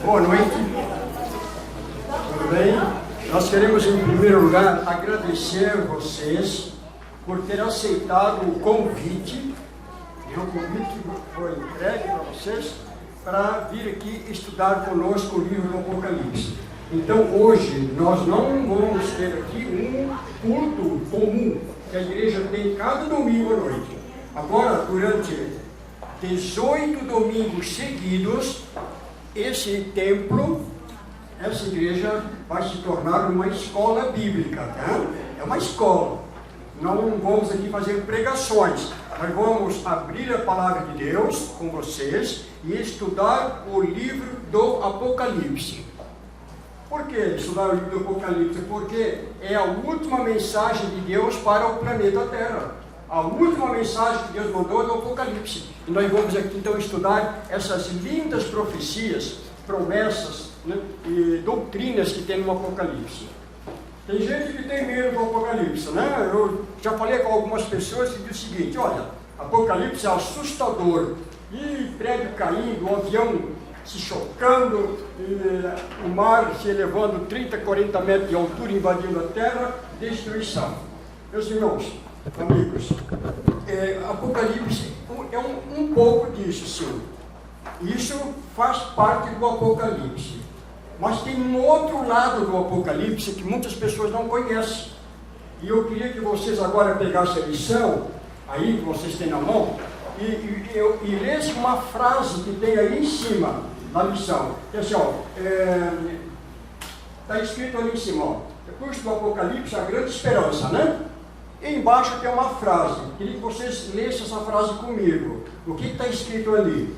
Boa noite. Tudo bem? Nós queremos, em primeiro lugar, agradecer vocês por ter aceitado o convite. O convite que foi entregue para vocês para vir aqui estudar conosco o livro do Apocalipse. Então, hoje, nós não vamos ter aqui um culto comum que a igreja tem cada domingo à noite. Agora, durante 18 domingos seguidos, esse templo, essa igreja vai se tornar uma escola bíblica, tá? É uma escola. Não vamos aqui fazer pregações, nós vamos abrir a palavra de Deus com vocês e estudar o livro do Apocalipse. Por que estudar o livro do Apocalipse? Porque é a última mensagem de Deus para o planeta Terra. A última mensagem que Deus mandou é do Apocalipse. E nós vamos aqui então estudar essas lindas profecias, promessas, né, e doutrinas que tem no Apocalipse. Tem gente que tem medo do Apocalipse, né? Eu já falei com algumas pessoas que dizem o seguinte: olha, Apocalipse é assustador. E prédio caindo, o avião se chocando, o mar se elevando 30, 40 metros de altura, invadindo a terra, destruição. Meus irmãos, amigos, Apocalipse é um pouco disso, sim. Isso faz parte do Apocalipse. Mas tem um outro lado do Apocalipse que muitas pessoas não conhecem. E eu queria que vocês agora pegassem a lição, aí que vocês têm na mão, e lessem uma frase que tem aí em cima na lição. Que é assim, ó, está escrito ali em cima, ó, curso do Apocalipse, a grande esperança, né? E embaixo tem uma frase. Queria que vocês lessem essa frase comigo. O que está escrito ali?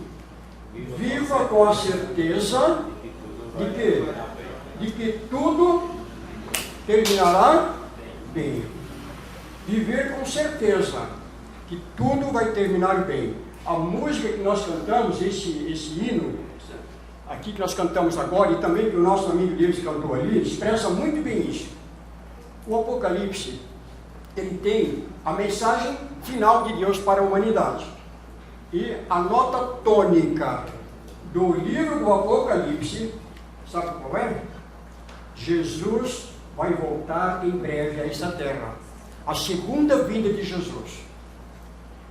Viva com a certeza de quê? De que tudo terminará bem. Viver com certeza que tudo vai terminar bem. A música que nós cantamos, esse hino aqui que nós cantamos agora, e também que o nosso amigo Deus cantou ali, expressa muito bem isso. O Apocalipse, ele tem a mensagem final de Deus para a humanidade. E a nota tônica do livro do Apocalipse, sabe qual é? Jesus vai voltar em breve a esta terra. A segunda vinda de Jesus.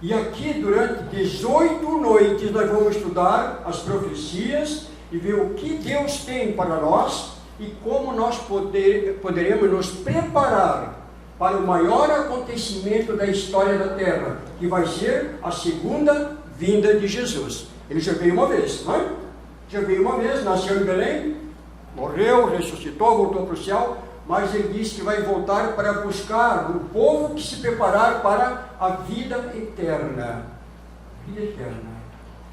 E aqui, durante 18 noites, nós vamos estudar as profecias e ver o que Deus tem para nós e como nós poderemos nos preparar para o maior acontecimento da história da terra, que vai ser a segunda vinda de Jesus. Ele já veio uma vez, não é? Já veio uma vez, nasceu em Belém, morreu, ressuscitou, voltou para o céu, mas ele disse que vai voltar para buscar o povo que se preparar para a vida eterna. Vida eterna.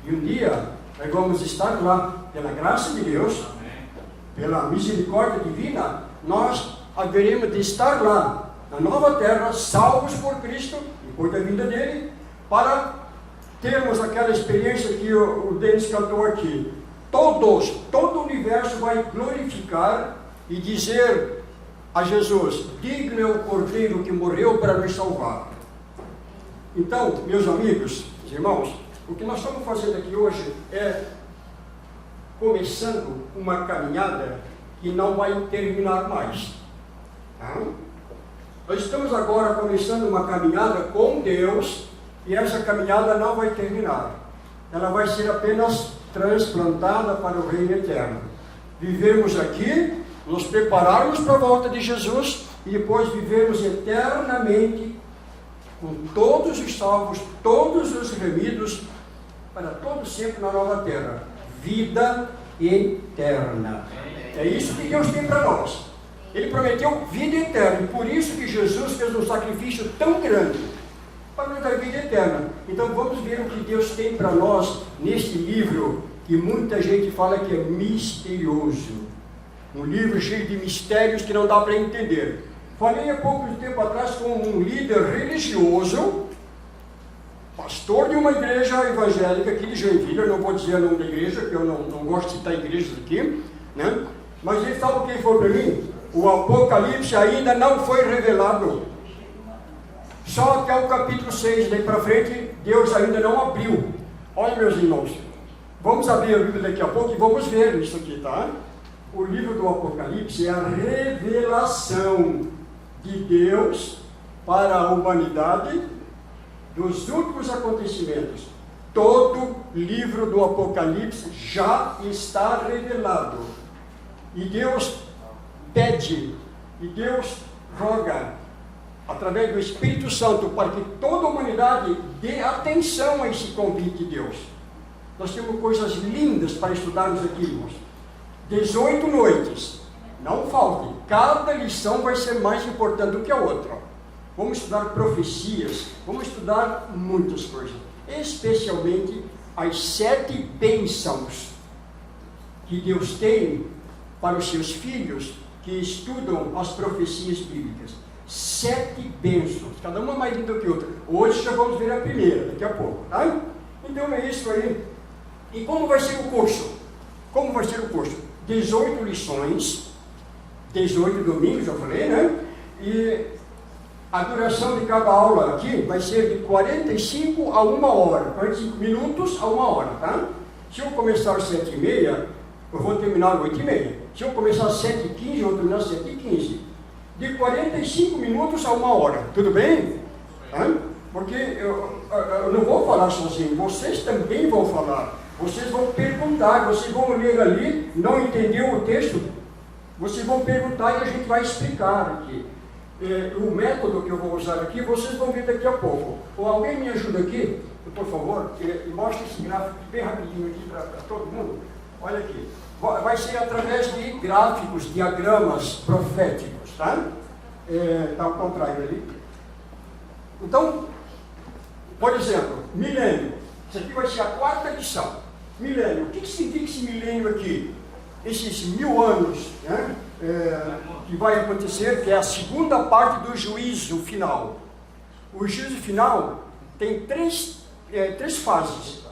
E um dia nós vamos estar lá, pela graça de Deus, pela misericórdia divina, nós haveremos de estar lá, na nova terra, salvos por Cristo, depois da vinda dele, para termos aquela experiência que o Denis cantou aqui. Todo o universo vai glorificar e dizer a Jesus: digno é o Cordeiro que morreu para nos salvar. Então, meus amigos, irmãos, o que nós estamos fazendo aqui hoje é começando uma caminhada que não vai terminar mais. Tá? Nós estamos agora começando uma caminhada com Deus e essa caminhada não vai terminar. Ela vai ser apenas transplantada para o reino eterno. Vivermos aqui, nos prepararmos para a volta de Jesus e depois vivermos eternamente com todos os salvos, todos os remidos, para todo sempre na nova terra. Vida eterna. É isso que Deus tem para nós. Ele prometeu vida eterna, e por isso que Jesus fez um sacrifício tão grande, para nos dar vida eterna. Então vamos ver o que Deus tem para nós neste livro, que muita gente fala que é misterioso. Um livro cheio de mistérios que não dá para entender. Falei há pouco tempo atrás com um líder religioso, pastor de uma igreja evangélica aqui de Joinville. Eu não vou dizer o nome da igreja, porque eu não gosto de citar igrejas aqui, né? Mas ele sabe o que ele falou para mim? O Apocalipse ainda não foi revelado. Só até o capítulo 6, daí para frente, Deus ainda não abriu. Olha, meus irmãos, Vamos abrir a Bíblia daqui a pouco e vamos ver isso aqui, tá? O livro do Apocalipse é a revelação de Deus para a humanidade dos últimos acontecimentos. Todo livro do Apocalipse já está revelado. E Deus pede, e Deus roga, através do Espírito Santo, para que toda a humanidade dê atenção a esse convite de Deus. Nós temos coisas lindas para estudarmos aqui, irmãos. 18 noites, não falte. Cada lição vai ser mais importante do que a outra. Vamos estudar profecias, vamos estudar muitas coisas, especialmente as 7 bênçãos que Deus tem para os seus filhos que estudam as profecias bíblicas. 7 bênçãos, cada uma mais linda do que outra. Hoje já vamos ver a primeira, daqui a pouco, tá? Então é isso aí. E como vai ser o curso? Como vai ser o curso? 18 lições, 18 domingos, já falei, né? E a duração de cada aula aqui vai ser de 45 a 1 hora, 45 minutos a 1 hora, tá? Se eu começar às 7h30, eu vou terminar às 8h30. Se eu começar às 7h15, eu vou terminar às 7h15. De 45 minutos a 1 hora, tudo bem? Tá? Porque eu não vou falar sozinho, vocês também vão falar. Vocês vão perguntar, vocês vão ler ali, não entendeu o texto? Vocês vão perguntar e a gente vai explicar aqui. O método que eu vou usar aqui, vocês vão ver daqui a pouco. Ou alguém me ajuda aqui, por favor, e mostra esse gráfico bem rapidinho aqui para todo mundo. Olha aqui. Vai ser através de gráficos, diagramas proféticos, tá? Está ao contrário ali. Então, por exemplo, milênio. Isso aqui vai ser a 4ª lição. Milênio. O que significa esse milênio aqui? Esses 1000 anos, né? Que vai acontecer, que é a segunda parte do juízo final. O juízo final tem três fases.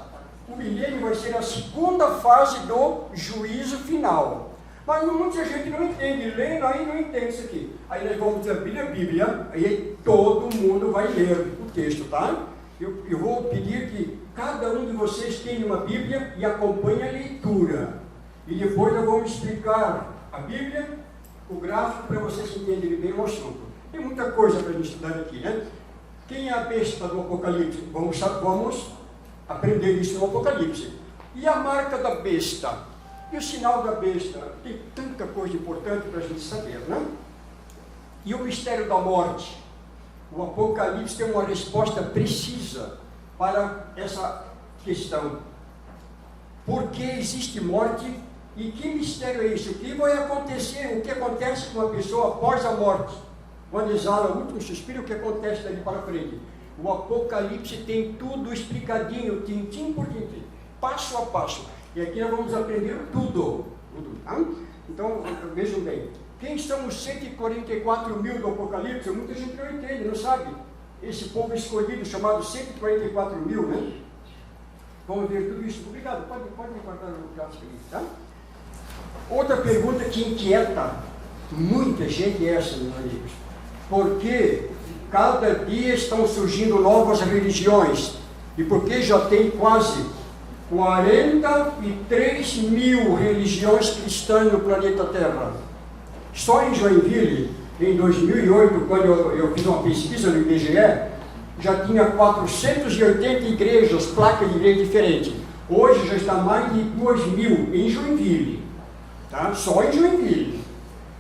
O milênio vai ser a segunda fase do juízo final. Mas muita gente não entende, lendo aí não entende isso aqui. Aí nós vamos abrir a Bíblia, aí todo mundo vai ler o texto, tá? Eu vou pedir que cada um de vocês tenha uma Bíblia e acompanhe a leitura. E depois nós vamos explicar a Bíblia, o gráfico, para vocês entenderem bem o assunto. Tem muita coisa para a gente estudar aqui, né? Quem é a besta do Apocalipse? Vamos aprender isso no Apocalipse. E a marca da besta? E o sinal da besta? Tem tanta coisa importante para a gente saber, né? E o mistério da morte? O Apocalipse tem uma resposta precisa para essa questão. Por que existe morte? E que mistério é isso? O que vai acontecer? O que acontece com a pessoa após a morte? Quando exala o último suspiro, o que acontece dali para frente? O Apocalipse tem tudo explicadinho, tintim por tintim, passo a passo. E aqui nós vamos aprender tudo. Tá? Então, vejam bem. Quem são os 144 mil do Apocalipse? Muita gente não entende, não sabe. Esse povo escolhido, chamado 144 mil, né? Vamos ver tudo isso. Obrigado. Pode me cortar o gráfico aí, tá? Outra pergunta que inquieta muita gente é essa, meus amigos. Por que cada dia estão surgindo novas religiões? E por que já tem quase 43 mil religiões cristãs no planeta Terra? Só em Joinville, em 2008, quando eu fiz uma pesquisa no IBGE, já tinha 480 igrejas, placas de igreja diferentes. Hoje já está mais de 2.000 em Joinville, tá? Só em Joinville.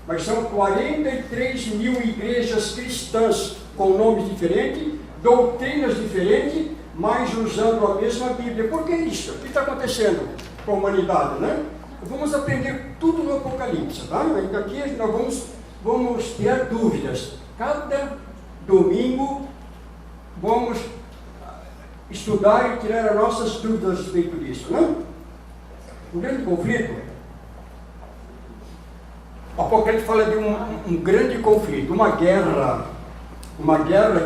Mas são 43 mil igrejas cristãs com nomes diferentes, doutrinas diferentes, mas usando a mesma Bíblia. Por que isso? O que está acontecendo com a humanidade, né? Vamos aprender tudo no Apocalipse, tá? Aqui nós vamos ter dúvidas. Cada domingo vamos estudar e tirar as nossas dúvidas a respeito disso, né? O grande conflito, o Apocalipse fala de um grande conflito, uma guerra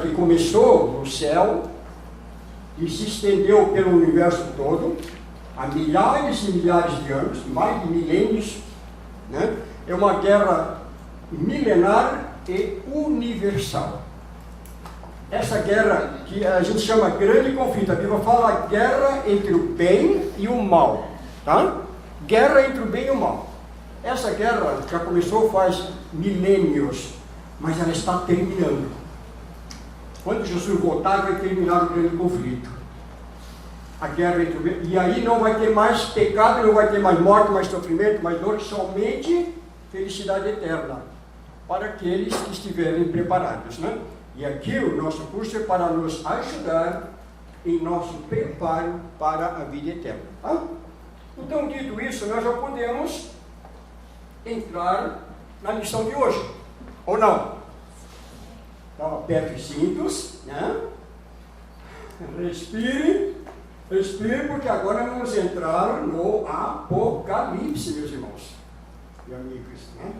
que começou no céu e se estendeu pelo universo todo, há milhares e milhares de anos, mais de milênios, né? É uma guerra milenar e universal. Essa guerra que a gente chama grande conflito, a Bíblia fala a guerra entre o bem e o mal. Tá? Guerra entre o bem e o mal. Essa guerra já começou faz milênios, mas ela está terminando. Quando Jesus voltar, vai terminar o grande conflito. A guerra entre o bem, e aí não vai ter mais pecado, não vai ter mais morte, mais sofrimento, mais dor, somente felicidade eterna, para aqueles que estiverem preparados, né? E aqui o nosso curso é para nos ajudar em nosso preparo para a vida eterna. Tá? Então, dito isso, nós já podemos entrar na lição de hoje, ou não? Então, aperte os cintos, né? Respire, porque agora vamos entrar no Apocalipse, meus irmãos e amigos, né?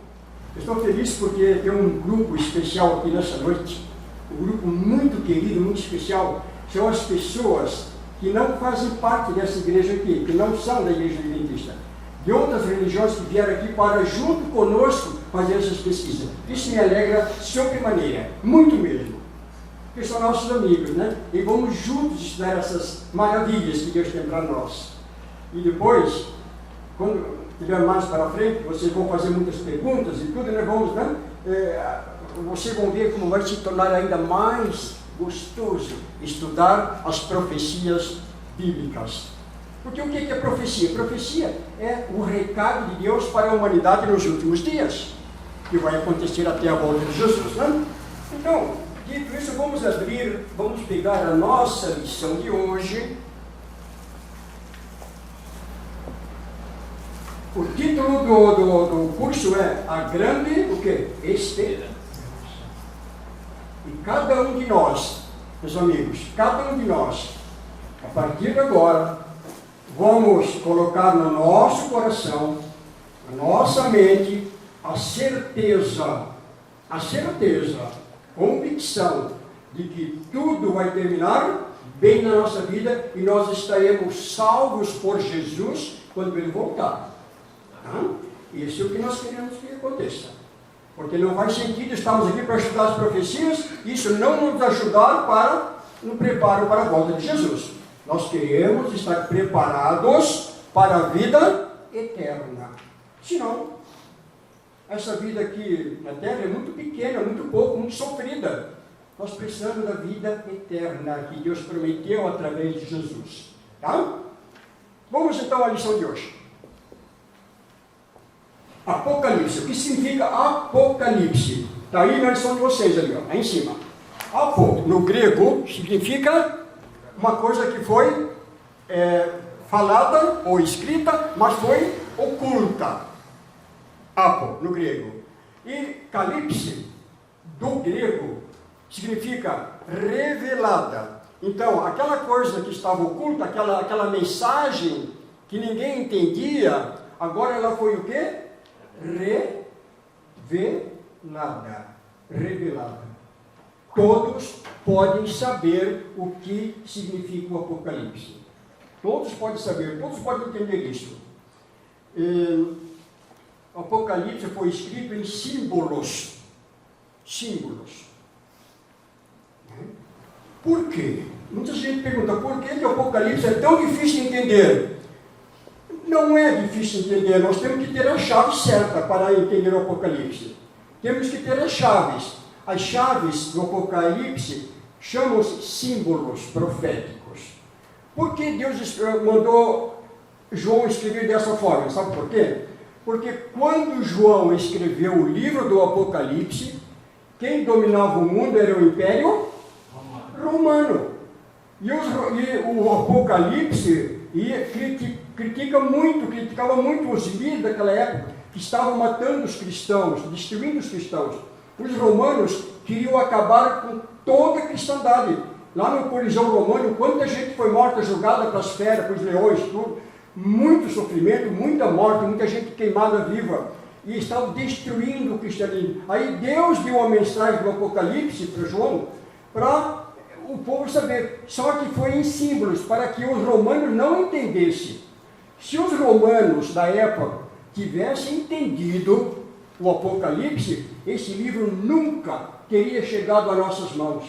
Eu estou feliz porque tem um grupo especial aqui nessa noite, um grupo muito querido, muito especial. São as pessoas que não fazem parte dessa igreja aqui, que não são da igreja adventista, de outras religiões que vieram aqui para, junto conosco, fazer essas pesquisas. Isso me alegra sobremaneira, muito mesmo, porque são nossos amigos, né? E vamos juntos estudar essas maravilhas que Deus tem para nós. E depois, quando estiver mais para frente, vocês vão fazer muitas perguntas e tudo, nós vamos, né? Vocês vão ver como vai se tornar ainda mais gostoso estudar as profecias bíblicas. Porque o que é profecia? Profecia é o recado de Deus para a humanidade nos últimos dias, que vai acontecer até a volta de Jesus, né? Então, dito isso, vamos pegar a nossa lição de hoje. O título do curso é A Grande, o quê? Esperança. E cada um de nós, meus amigos, cada um de nós, a partir de agora, vamos colocar no nosso coração, na nossa mente, a certeza, convicção de que tudo vai terminar bem na nossa vida e nós estaremos salvos por Jesus quando Ele voltar. Tá? Isso é o que nós queremos que aconteça. Porque não faz sentido estarmos aqui para estudar as profecias, isso não nos ajudar no preparo para a volta de Jesus. Nós queremos estar preparados para a vida eterna. Senão, essa vida aqui na Terra é muito pequena, muito pouco, muito sofrida. Nós precisamos da vida eterna que Deus prometeu através de Jesus. Tá? Vamos então à lição de hoje. Apocalipse. O que significa Apocalipse? Está aí na lição de vocês, ali, ó, aí em cima. Apo, no grego, significa uma coisa que foi falada ou escrita, mas foi oculta. Apo, no grego. E calipse, do grego, significa revelada. Então, aquela coisa que estava oculta, aquela mensagem que ninguém entendia, agora ela foi o quê? Revelada. Todos podem saber o que significa o Apocalipse. Todos podem saber, todos podem entender isso. O Apocalipse foi escrito em símbolos. Por quê? Muita gente pergunta, por que o Apocalipse é tão difícil de entender? Não é difícil de entender, nós temos que ter a chave certa para entender o Apocalipse. Temos que ter as chaves. As chaves do Apocalipse chamam-se símbolos proféticos. Por que Deus mandou João escrever dessa forma? Sabe por quê? Porque quando João escreveu o livro do Apocalipse, quem dominava o mundo era o Império Romano. E o Apocalipse criticava muito os líderes daquela época, que estavam matando os cristãos, destruindo os cristãos. Os romanos queriam acabar com toda a cristandade. Lá no Coliseu Romano, quanta gente foi morta, jogada para as feras, para os leões, tudo. Muito sofrimento, muita morte, muita gente queimada viva. E estavam destruindo o cristianismo. Aí Deus deu a mensagem do Apocalipse para João, para o povo saber. Só que foi em símbolos, para que os romanos não entendessem. Se os romanos da época tivessem entendido o Apocalipse, esse livro nunca teria chegado às nossas mãos.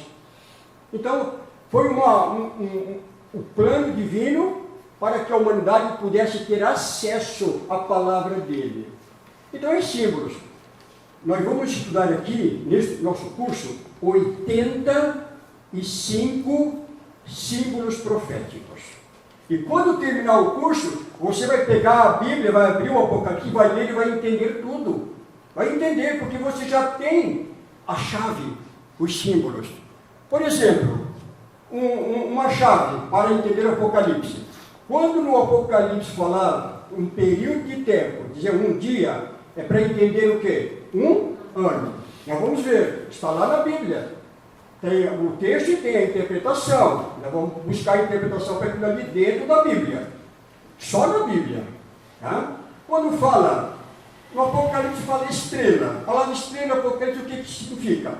Então, foi o plano divino para que a humanidade pudesse ter acesso à palavra dele. Então, em símbolos, nós vamos estudar aqui, nesse nosso curso, 85 símbolos proféticos. E quando terminar o curso, você vai pegar a Bíblia, vai abrir o Apocalipse, vai ler e vai entender tudo. Vai entender, porque você já tem a chave, os símbolos. Por exemplo, uma chave para entender o Apocalipse. Quando no Apocalipse falar um período de tempo, dizer um dia, é para entender o quê? Um ano. Nós vamos ver, está lá na Bíblia. Tem o texto e tem a interpretação. Nós vamos buscar a interpretação para aquilo ali dentro da Bíblia. Só na Bíblia. Tá? Quando fala, no Apocalipse fala estrela. A palavra estrela, Apocalipse, o que significa?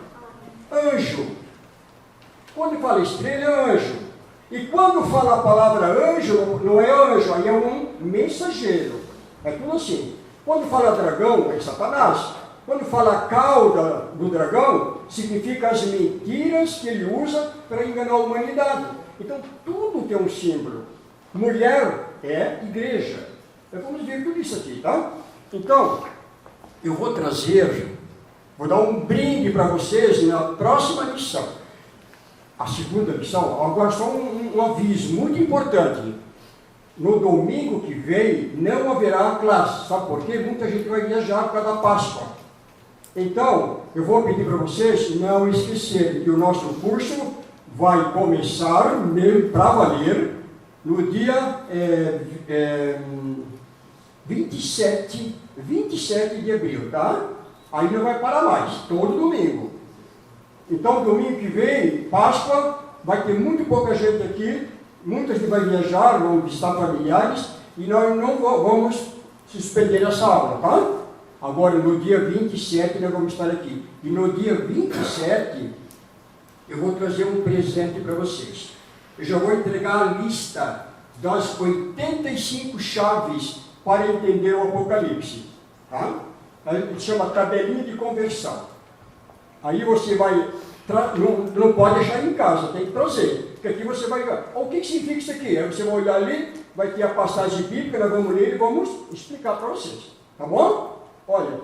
Anjo. Quando fala estrela, é anjo. E quando fala a palavra anjo, não é anjo, aí é um mensageiro. É tudo assim. Quando fala dragão, é Satanás. Quando fala a cauda do dragão, significa as mentiras que ele usa para enganar a humanidade. Então, tudo tem um símbolo. Mulher é igreja. Então, vamos ver tudo isso aqui, tá? Então, eu vou dar um brinde para vocês na próxima lição. A segunda lição, agora só um aviso muito importante. No domingo que vem, não haverá classe. Sabe por quê? Muita gente vai viajar por causa da Páscoa. Então, eu vou pedir para vocês não esquecerem que o nosso curso vai começar para valer no dia 27 de abril, tá? Aí não vai parar mais, todo domingo. Então, domingo que vem, Páscoa, vai ter muito pouca gente aqui, muita gente vai viajar, vão visitar familiares, e nós não vamos suspender essa aula, tá? Agora, no dia 27, nós vamos estar aqui. E no dia 27, eu vou trazer um presente para vocês. Eu já vou entregar a lista das 85 chaves para entender o Apocalipse. Tá? A gente chama tabelinha de conversão. Aí você vai... Não pode deixar em casa, tem que trazer. Porque aqui você vai ver. O que significa isso aqui? Aí você vai olhar ali, vai ter a passagem bíblica, nós vamos ler e vamos explicar para vocês. Tá bom? Olha,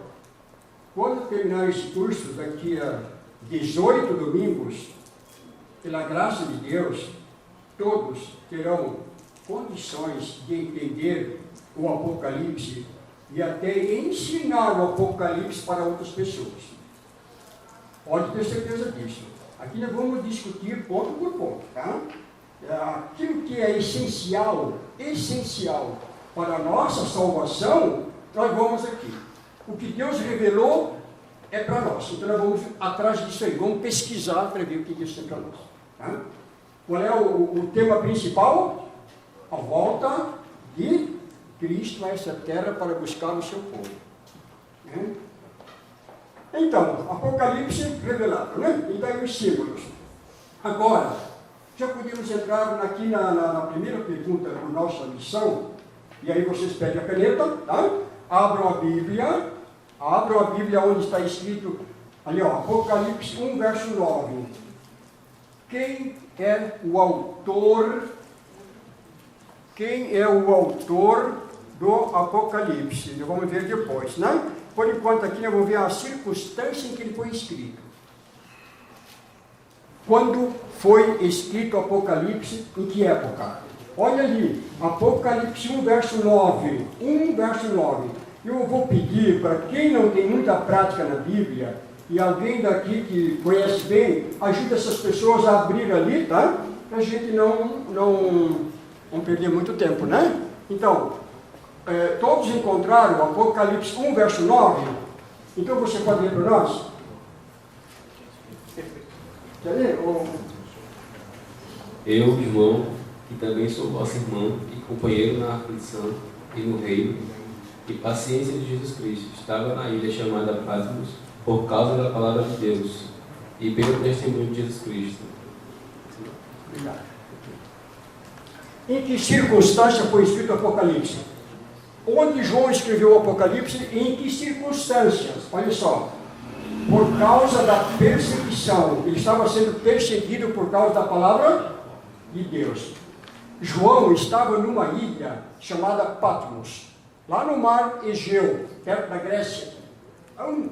quando terminar esse curso, daqui a 18 domingos, pela graça de Deus, todos terão condições de entender o Apocalipse e até ensinar o Apocalipse para outras pessoas. Pode ter certeza disso. Aqui nós vamos discutir ponto por ponto, tá? Aquilo que é essencial para a nossa salvação, nós vamos aqui. O que Deus revelou é para nós. Então nós vamos atrás disso aí, vamos pesquisar para ver o que Deus tem para nós. Tá? Qual é o tema principal? A volta de Cristo a essa terra para buscar o seu povo. Né? Então, Apocalipse revelado, né? E daí os símbolos. Agora, já podemos entrar aqui na primeira pergunta da nossa lição, e aí vocês pegam a caneta, tá? Abram a Bíblia onde está escrito, ali ó, Apocalipse 1, verso 9. Quem é o autor do Apocalipse? Nós vamos ver depois, né? Por enquanto aqui nós vamos ver a circunstância em que ele foi escrito. Quando foi escrito o Apocalipse, em que época? Olha ali, Apocalipse 1, verso 9. 1, verso 9. Eu vou pedir para quem não tem muita prática na Bíblia, e alguém daqui que conhece bem, ajude essas pessoas a abrir ali, tá? Para a gente não perder muito tempo, né? Então, todos encontraram Apocalipse 1, verso 9? Então você pode ler para nós? Quer ler? Eu, João, que também sou vosso irmão e companheiro na aflição e no reino e paciência de Jesus Cristo, estava na ilha chamada Patmos por causa da palavra de Deus e pelo testemunho de Jesus Cristo. Obrigado. Em que circunstância foi escrito o Apocalipse? Onde João escreveu o Apocalipse e em que circunstâncias? Olha só. Por causa da perseguição. Ele estava sendo perseguido por causa da palavra de Deus. João estava numa ilha chamada Patmos, lá no mar Egeu, perto da Grécia,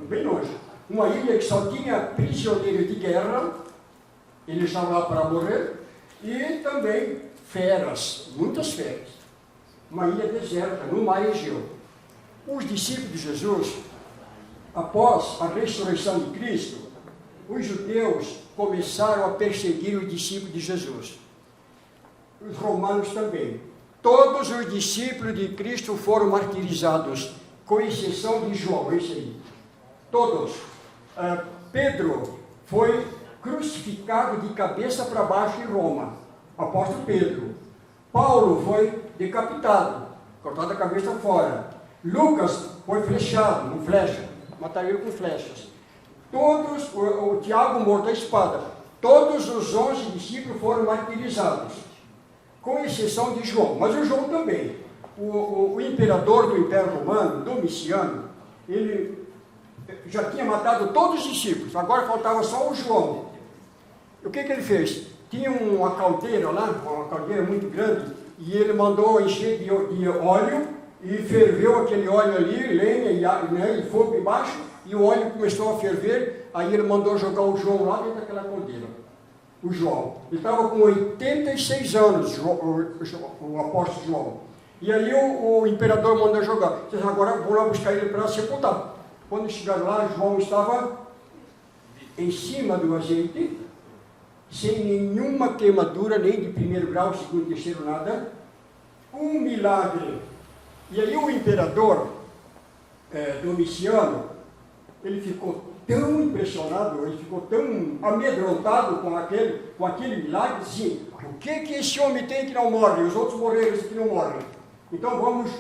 bem longe. Uma ilha que só tinha prisioneiros de guerra, eles estavam lá para morrer, e também feras, muitas feras. Uma ilha deserta, no mar Egeu. Os discípulos de Jesus, após a ressurreição de Cristo, os judeus começaram a perseguir os discípulos de Jesus. Os romanos também. Todos os discípulos de Cristo foram martirizados, com exceção de João, esse aí. Todos. Pedro foi crucificado de cabeça para baixo em Roma. Apóstolo Pedro. Paulo foi decapitado, cortado a cabeça fora. Lucas foi flechado, com flecha. Mataram ele com flechas. Todos, o Tiago morto à espada. Todos os 11 discípulos foram martirizados, com exceção de João, mas o João também. O imperador do Império Romano, Domiciano, ele já tinha matado todos os discípulos, agora faltava só o João. O que ele fez? Tinha uma caldeira lá, uma caldeira muito grande, e ele mandou encher de óleo, e ferveu aquele óleo ali, lenha e fogo embaixo, e o óleo começou a ferver, aí ele mandou jogar o João lá dentro daquela caldeira. O João. Ele estava com 86 anos, o apóstolo João. E aí o imperador mandou jogar. Disse, agora vou lá buscar ele para sepultar. Quando chegaram lá, João estava em cima do azeite, sem nenhuma queimadura, nem de primeiro grau, segundo, terceiro, nada. Um milagre. E aí o imperador Domiciano, ele ficou tão impressionado, ele ficou tão amedrontado com aquele milagre, assim, o que esse homem tem que não morre? Os outros morreram, esse aqui não morre. Então vamos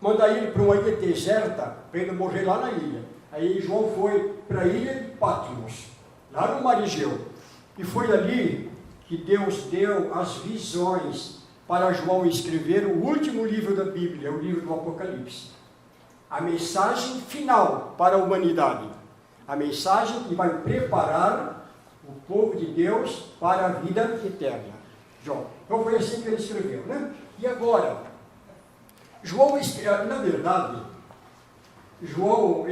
mandar ele para uma ilha deserta, para ele morrer lá na ilha. Aí João foi para a ilha de Patmos, lá no mar Egeu. E foi ali que Deus deu as visões para João escrever o último livro da Bíblia, o livro do Apocalipse. A mensagem final para a humanidade. A mensagem que vai preparar o povo de Deus para a vida eterna. João. Então foi assim que ele escreveu, né? E agora, João, na verdade, João,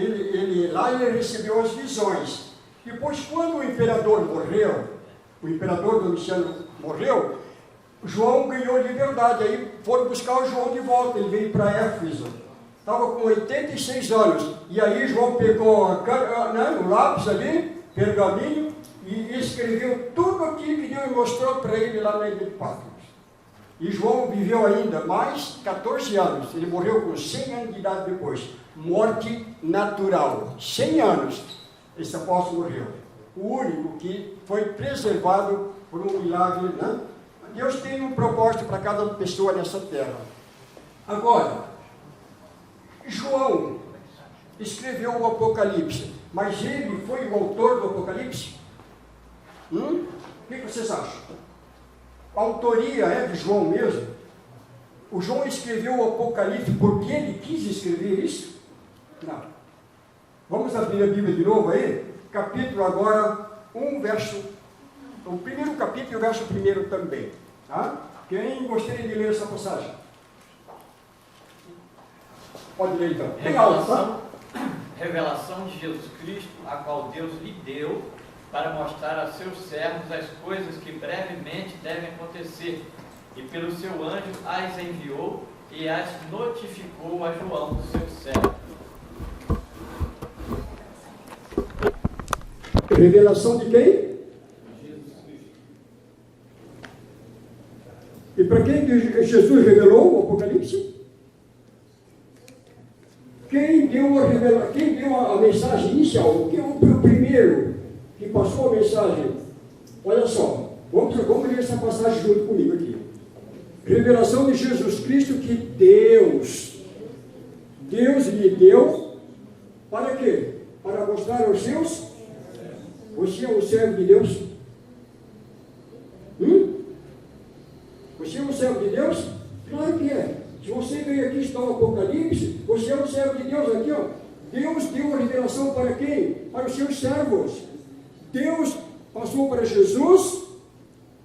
lá ele recebeu as visões. Depois, quando o imperador morreu, o imperador Domiciano morreu, João ganhou liberdade. Aí foram buscar o João de volta, ele veio para Éfeso. Estava com 86 anos. E aí João pegou o lápis ali, pergaminho, e escreveu tudo aquilo que Deus mostrou para ele lá na ilha de Patmos. E João viveu ainda mais 14 anos. Ele morreu com 100 anos de idade depois. Morte natural. 100 anos esse apóstolo morreu. O único que foi preservado por um milagre, né? Deus tem um propósito para cada pessoa nessa terra. Agora, João escreveu o Apocalipse, mas ele foi o autor do Apocalipse? O que vocês acham? A autoria é de João mesmo? O João escreveu o Apocalipse porque ele quis escrever isso? Não. Vamos abrir a Bíblia de novo aí? Capítulo agora 1, verso... O primeiro capítulo e o verso 1 também. Tá? Quem gostaria de ler essa passagem? Pode ler então. Revelação de Jesus Cristo, a qual Deus lhe deu para mostrar a seus servos as coisas que brevemente devem acontecer, e pelo seu anjo as enviou e as notificou a João, seu servo. Revelação de quem? Jesus Cristo. E para quem Jesus revelou o Apocalipse? Quem deu a mensagem inicial? O primeiro que passou a mensagem? Olha só, vamos ler essa passagem junto comigo aqui. Revelação de Jesus Cristo que Deus lhe deu para quê? Para mostrar aos seus. Você é um servo de Deus? Você é um servo de Deus? Claro que é. Se você veio aqui estudar o Apocalipse, você é um servo de Deus aqui, ó. Deus deu a revelação para quem? Para os seus servos. Deus passou para Jesus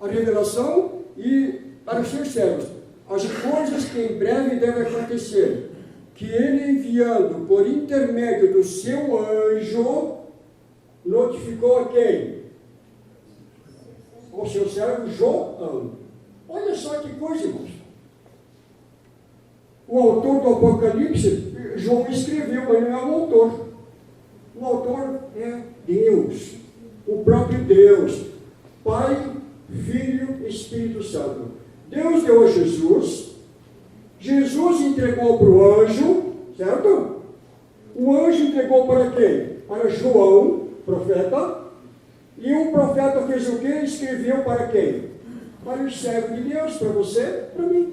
a revelação e para os seus servos as coisas que em breve devem acontecer, que ele, enviando por intermédio do seu anjo, notificou a quem? Ao seu servo João. Olha só que coisa, irmãos. O autor do Apocalipse, João escreveu, mas não é o autor. O autor é Deus, o próprio Deus, Pai, Filho, Espírito Santo. Deus deu a Jesus, Jesus entregou para o anjo, certo? O anjo entregou para quem? Para João, profeta, e o profeta fez o quê? Escreveu para quem? Para os servos de Deus, para você, para mim.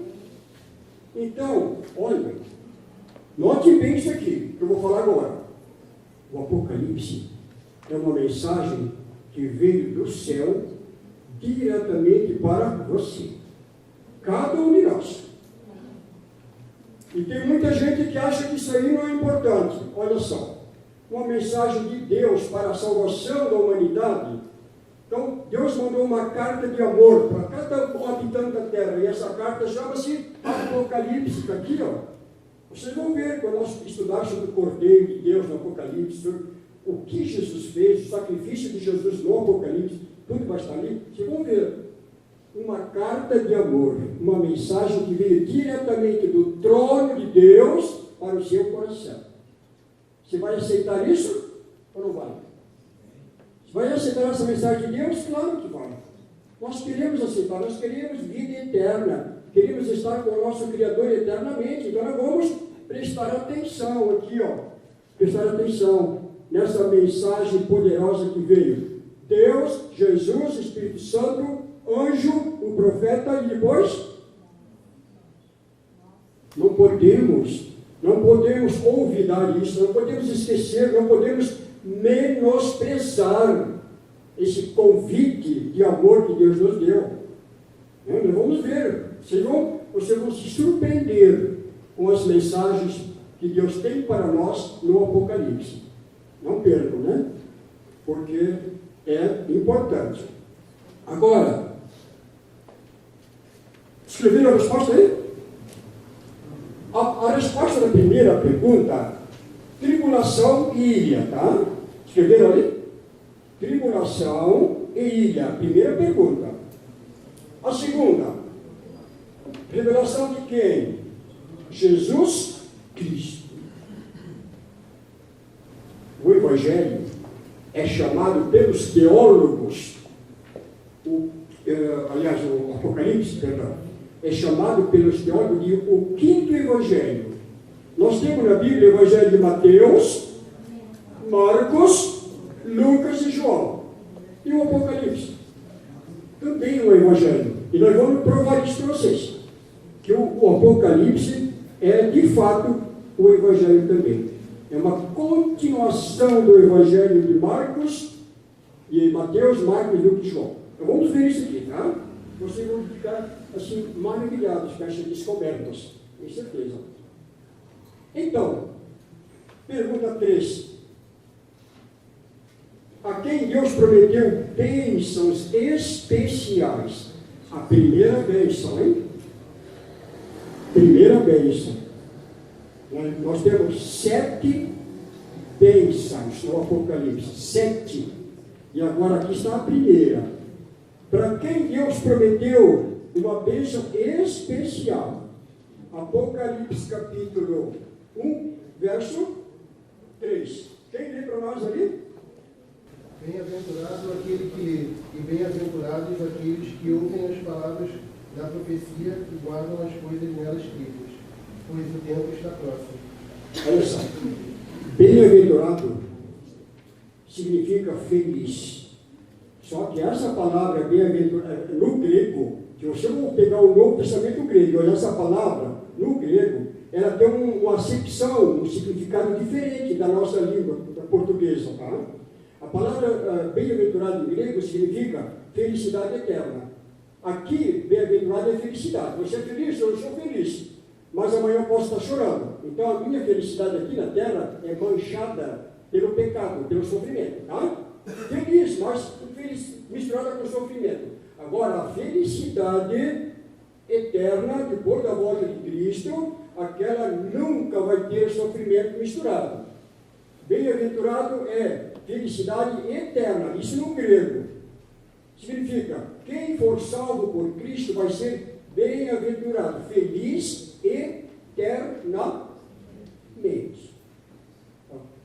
Então, olha, note bem isso aqui, que eu vou falar agora. O Apocalipse é uma mensagem que veio do céu diretamente para você. Cada um de nós. E tem muita gente que acha que isso aí não é importante. Olha só, uma mensagem de Deus para a salvação da humanidade. Então, Deus mandou uma carta de amor para cada habitante da terra. E essa carta chama-se Apocalipse. Está aqui, ó. Vocês vão ver, quando nós estudarmos sobre o Cordeiro de Deus no Apocalipse, sobre o que Jesus fez, o sacrifício de Jesus no Apocalipse, tudo vai estar ali. Vocês vão ver. Uma carta de amor, uma mensagem que veio diretamente do trono de Deus para o seu coração. Você vai aceitar isso ou não vai? Você vai aceitar essa mensagem de Deus? Claro que vai. Nós queremos aceitar, nós queremos vida eterna, queremos estar com o nosso Criador eternamente, então nós vamos prestar atenção aqui, ó, prestar atenção nessa mensagem poderosa que veio. Deus, Jesus, Espírito Santo, anjo, o profeta e depois não podemos olvidar isso, não podemos esquecer, não podemos menosprezar esse convite de amor que Deus nos deu. Nós vamos ver, vocês vão se surpreender com as mensagens que Deus tem para nós no Apocalipse. Não percam, né? Porque é importante. Agora, escreveram a resposta aí? A resposta da primeira pergunta, tribulação e ilha, tá? Escreveram ali? Tribulação e ilha, primeira pergunta. A segunda, revelação de quem? Jesus Cristo. O Evangelho é chamado pelos teólogos, aliás, o Apocalipse, perdão, é chamado pelos teólogos de o quinto Evangelho. Nós temos na Bíblia o Evangelho de Mateus, Marcos, Lucas e João. E o Apocalipse também é um Evangelho. E nós vamos provar isso para vocês, que o Apocalipse é de fato o Evangelho também. É uma continuação do Evangelho de Marcos, de Mateus, Marcos, Lucas e João. Então vamos ver isso aqui, tá? Vocês vão ficar assim maravilhados com essas descobertas, com certeza. Então, pergunta 3. A quem Deus prometeu bênçãos especiais? A primeira bênção, hein? Primeira bênção. Nós temos 7 bênçãos no Apocalipse. 7. E agora aqui está a primeira. Para quem Deus prometeu uma bênção especial? Apocalipse capítulo 1, verso 3. Quem lê para nós ali? Bem-aventurado aquele que lê, e bem-aventurados aqueles que ouvem as palavras da profecia e guardam as coisas nela escritas, pois o tempo está próximo. Olha só. Bem-aventurado significa feliz. Só que essa palavra bem-aventurado, no grego, se você for pegar o Novo Testamento grego e olhar essa palavra no grego, ela tem uma acepção, um significado diferente da nossa língua portuguesa, tá? A palavra bem-aventurado em grego significa felicidade eterna. Aqui, bem-aventurado é felicidade. Você é feliz? Eu sou feliz. Mas amanhã eu posso estar chorando. Então a minha felicidade aqui na terra é manchada pelo pecado, pelo sofrimento, tá? Feliz, mas feliz, misturada com sofrimento. Agora, a felicidade eterna, depois da volta de Cristo, aquela nunca vai ter sofrimento misturado. Bem-aventurado é felicidade eterna, isso no grego. Significa, quem for salvo por Cristo vai ser bem-aventurado, feliz eternamente.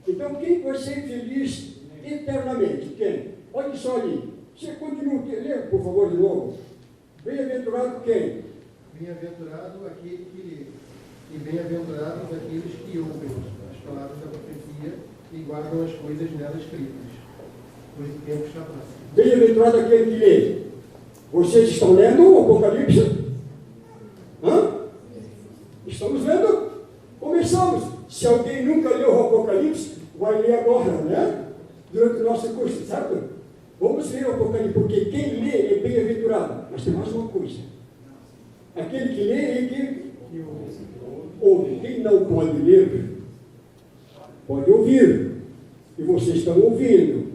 Então, quem vai ser feliz eternamente? Quem? Olha só ali. Você continua, lê, por favor, de novo. Bem-aventurado quem? Bem-aventurado aquele que lê, e bem-aventurados aqueles que ouvem as palavras da profecia e guardam as coisas nela escritas, pois o tempo está próximo. Bem-aventurado aquele que lê. Vocês estão lendo o Apocalipse? Hã? Estamos lendo? Começamos. Se alguém nunca leu o Apocalipse, vai ler agora, né? Durante o nosso curso, certo? Vamos ler o Apocalipse, porque quem lê é bem-aventurado. Mas tem mais uma coisa. Aquele que lê é quem ouve. Quem não pode ler, pode ouvir. E vocês estão ouvindo.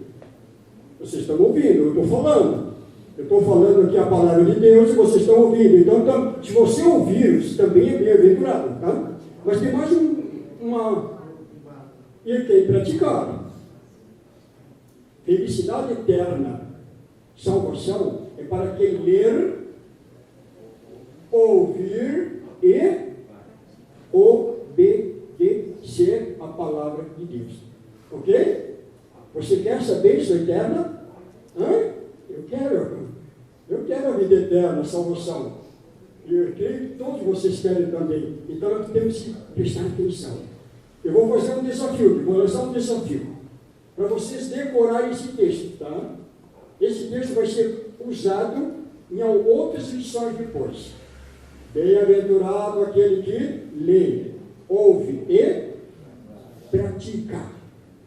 Vocês estão ouvindo, eu estou falando. Eu estou falando aqui a palavra de Deus e vocês estão ouvindo. Então, se você ouvir, você também é bem-aventurado, tá? Mas tem mais uma... E quem praticar. Felicidade eterna, salvação, é para quem ler, ouvir e obedecer a palavra de Deus. Ok? Você quer essa bênção eterna? Hã? Eu quero a vida eterna, a salvação. E eu creio que todos vocês querem também. Então nós temos que prestar atenção. Eu vou fazer um desafio, vou lançar um desafio para vocês decorarem esse texto, tá? Esse texto vai ser usado em outras lições depois. Bem-aventurado aquele que lê, ouve e pratica,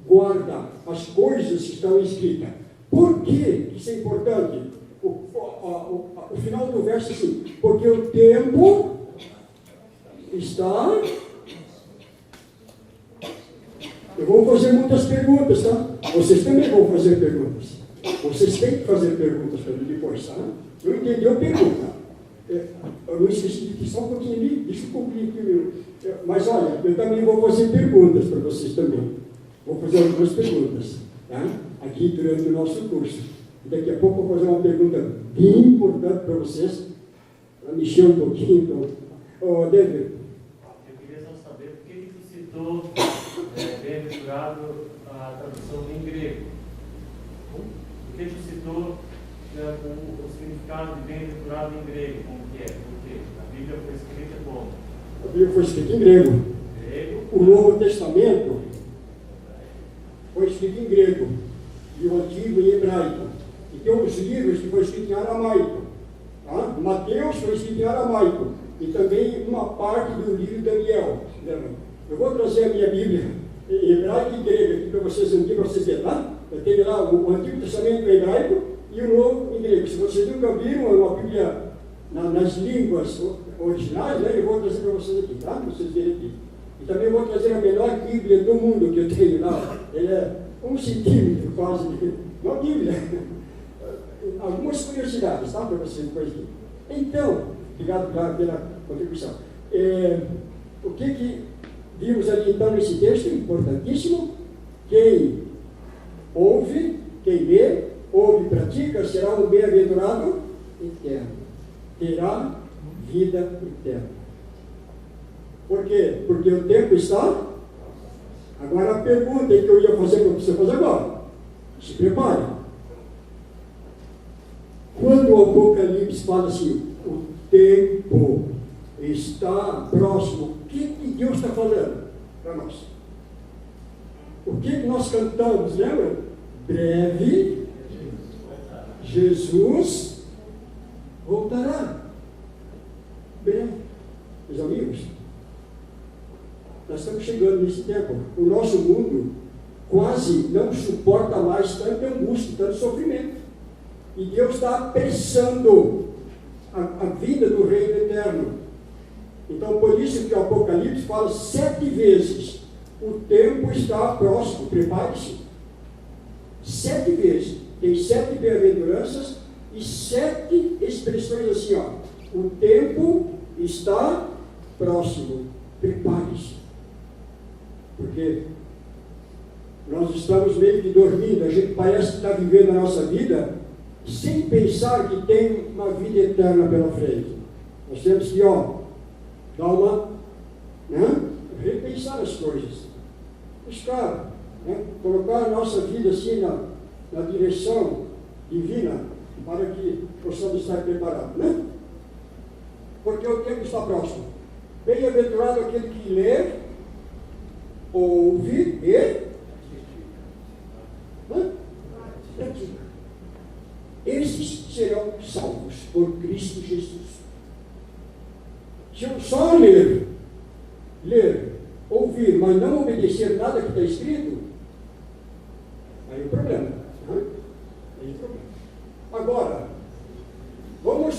guarda as coisas que estão escritas. Por que isso é importante? O final do verso é assim, porque o tempo está... Eu vou fazer muitas perguntas, tá? Vocês também vão fazer perguntas. Vocês têm que fazer perguntas para mim depois, tá? Eu entendi a pergunta. Eu não esqueci de só um pouquinho ali, deixa eu cumprir aqui. Mas olha, eu também vou fazer perguntas para vocês também. Vou fazer algumas perguntas, tá? Aqui durante o nosso curso. Daqui a pouco eu vou fazer uma pergunta bem importante para vocês, para mexer um pouquinho. Então, David. Eu queria só saber por que tu citou bem-aventurado a tradução em grego. Por que tu citou o significado de bem-aventurado em grego? Como que é? Por quê? A Bíblia foi escrita como? A Bíblia foi escrita em grego. O Novo Testamento foi escrito em grego, e o Antigo em hebraico. E tem uns livros que foram escritos em aramaico. Tá? Mateus foi escrito em aramaico. E também uma parte do livro de Daniel. Eu vou trazer a minha Bíblia em hebraico e grego aqui para vocês ver, tá? Eu tenho lá o Antigo Testamento em hebraico e o Novo em grego. Se vocês nunca viram uma Bíblia nas línguas originais, né, eu vou trazer para vocês aqui, tá? Para vocês verem aqui. E também vou trazer a melhor Bíblia do mundo que eu tenho lá. Ela é 1 centímetro quase, uma Bíblia. Algumas curiosidades, tá? Para vocês depois aqui. Então, obrigado pela contribuição. O que vimos ali então nesse texto importantíssimo? Quem ouve, quem lê, ouve e pratica, será um bem-aventurado eterno. Terá vida eterna. Por quê? Porque o tempo está... Agora a pergunta que eu ia fazer para você fazer agora. Se prepare. Quando o Apocalipse fala assim, o tempo está próximo, o que Deus está falando para nós? O que nós cantamos, lembra? Breve, Jesus voltará. Breve. Meus amigos, nós estamos chegando nesse tempo. O nosso mundo quase não suporta mais tanta angústia, tanto sofrimento. E Deus está apressando a vida do reino eterno. Então, por isso que o Apocalipse fala 7 vezes: o tempo está próximo, prepare-se. 7 vezes. Tem 7 bem-aventuranças e 7 expressões assim, ó. o tempo está próximo. Prepare-se. Porque nós estamos meio que dormindo, a gente parece que está vivendo a nossa vida sem pensar que tem uma vida eterna pela frente. Nós temos que, dar uma, repensar as coisas. Buscar, colocar a nossa vida assim na direção divina, para que possamos estar preparados, Porque o tempo está próximo. Bem-aventurado aquele que lê, ouve e pratica. Esses serão salvos por Cristo Jesus. Se eu só ler, ouvir, mas não obedecer nada que está escrito, aí é o problema. Agora vou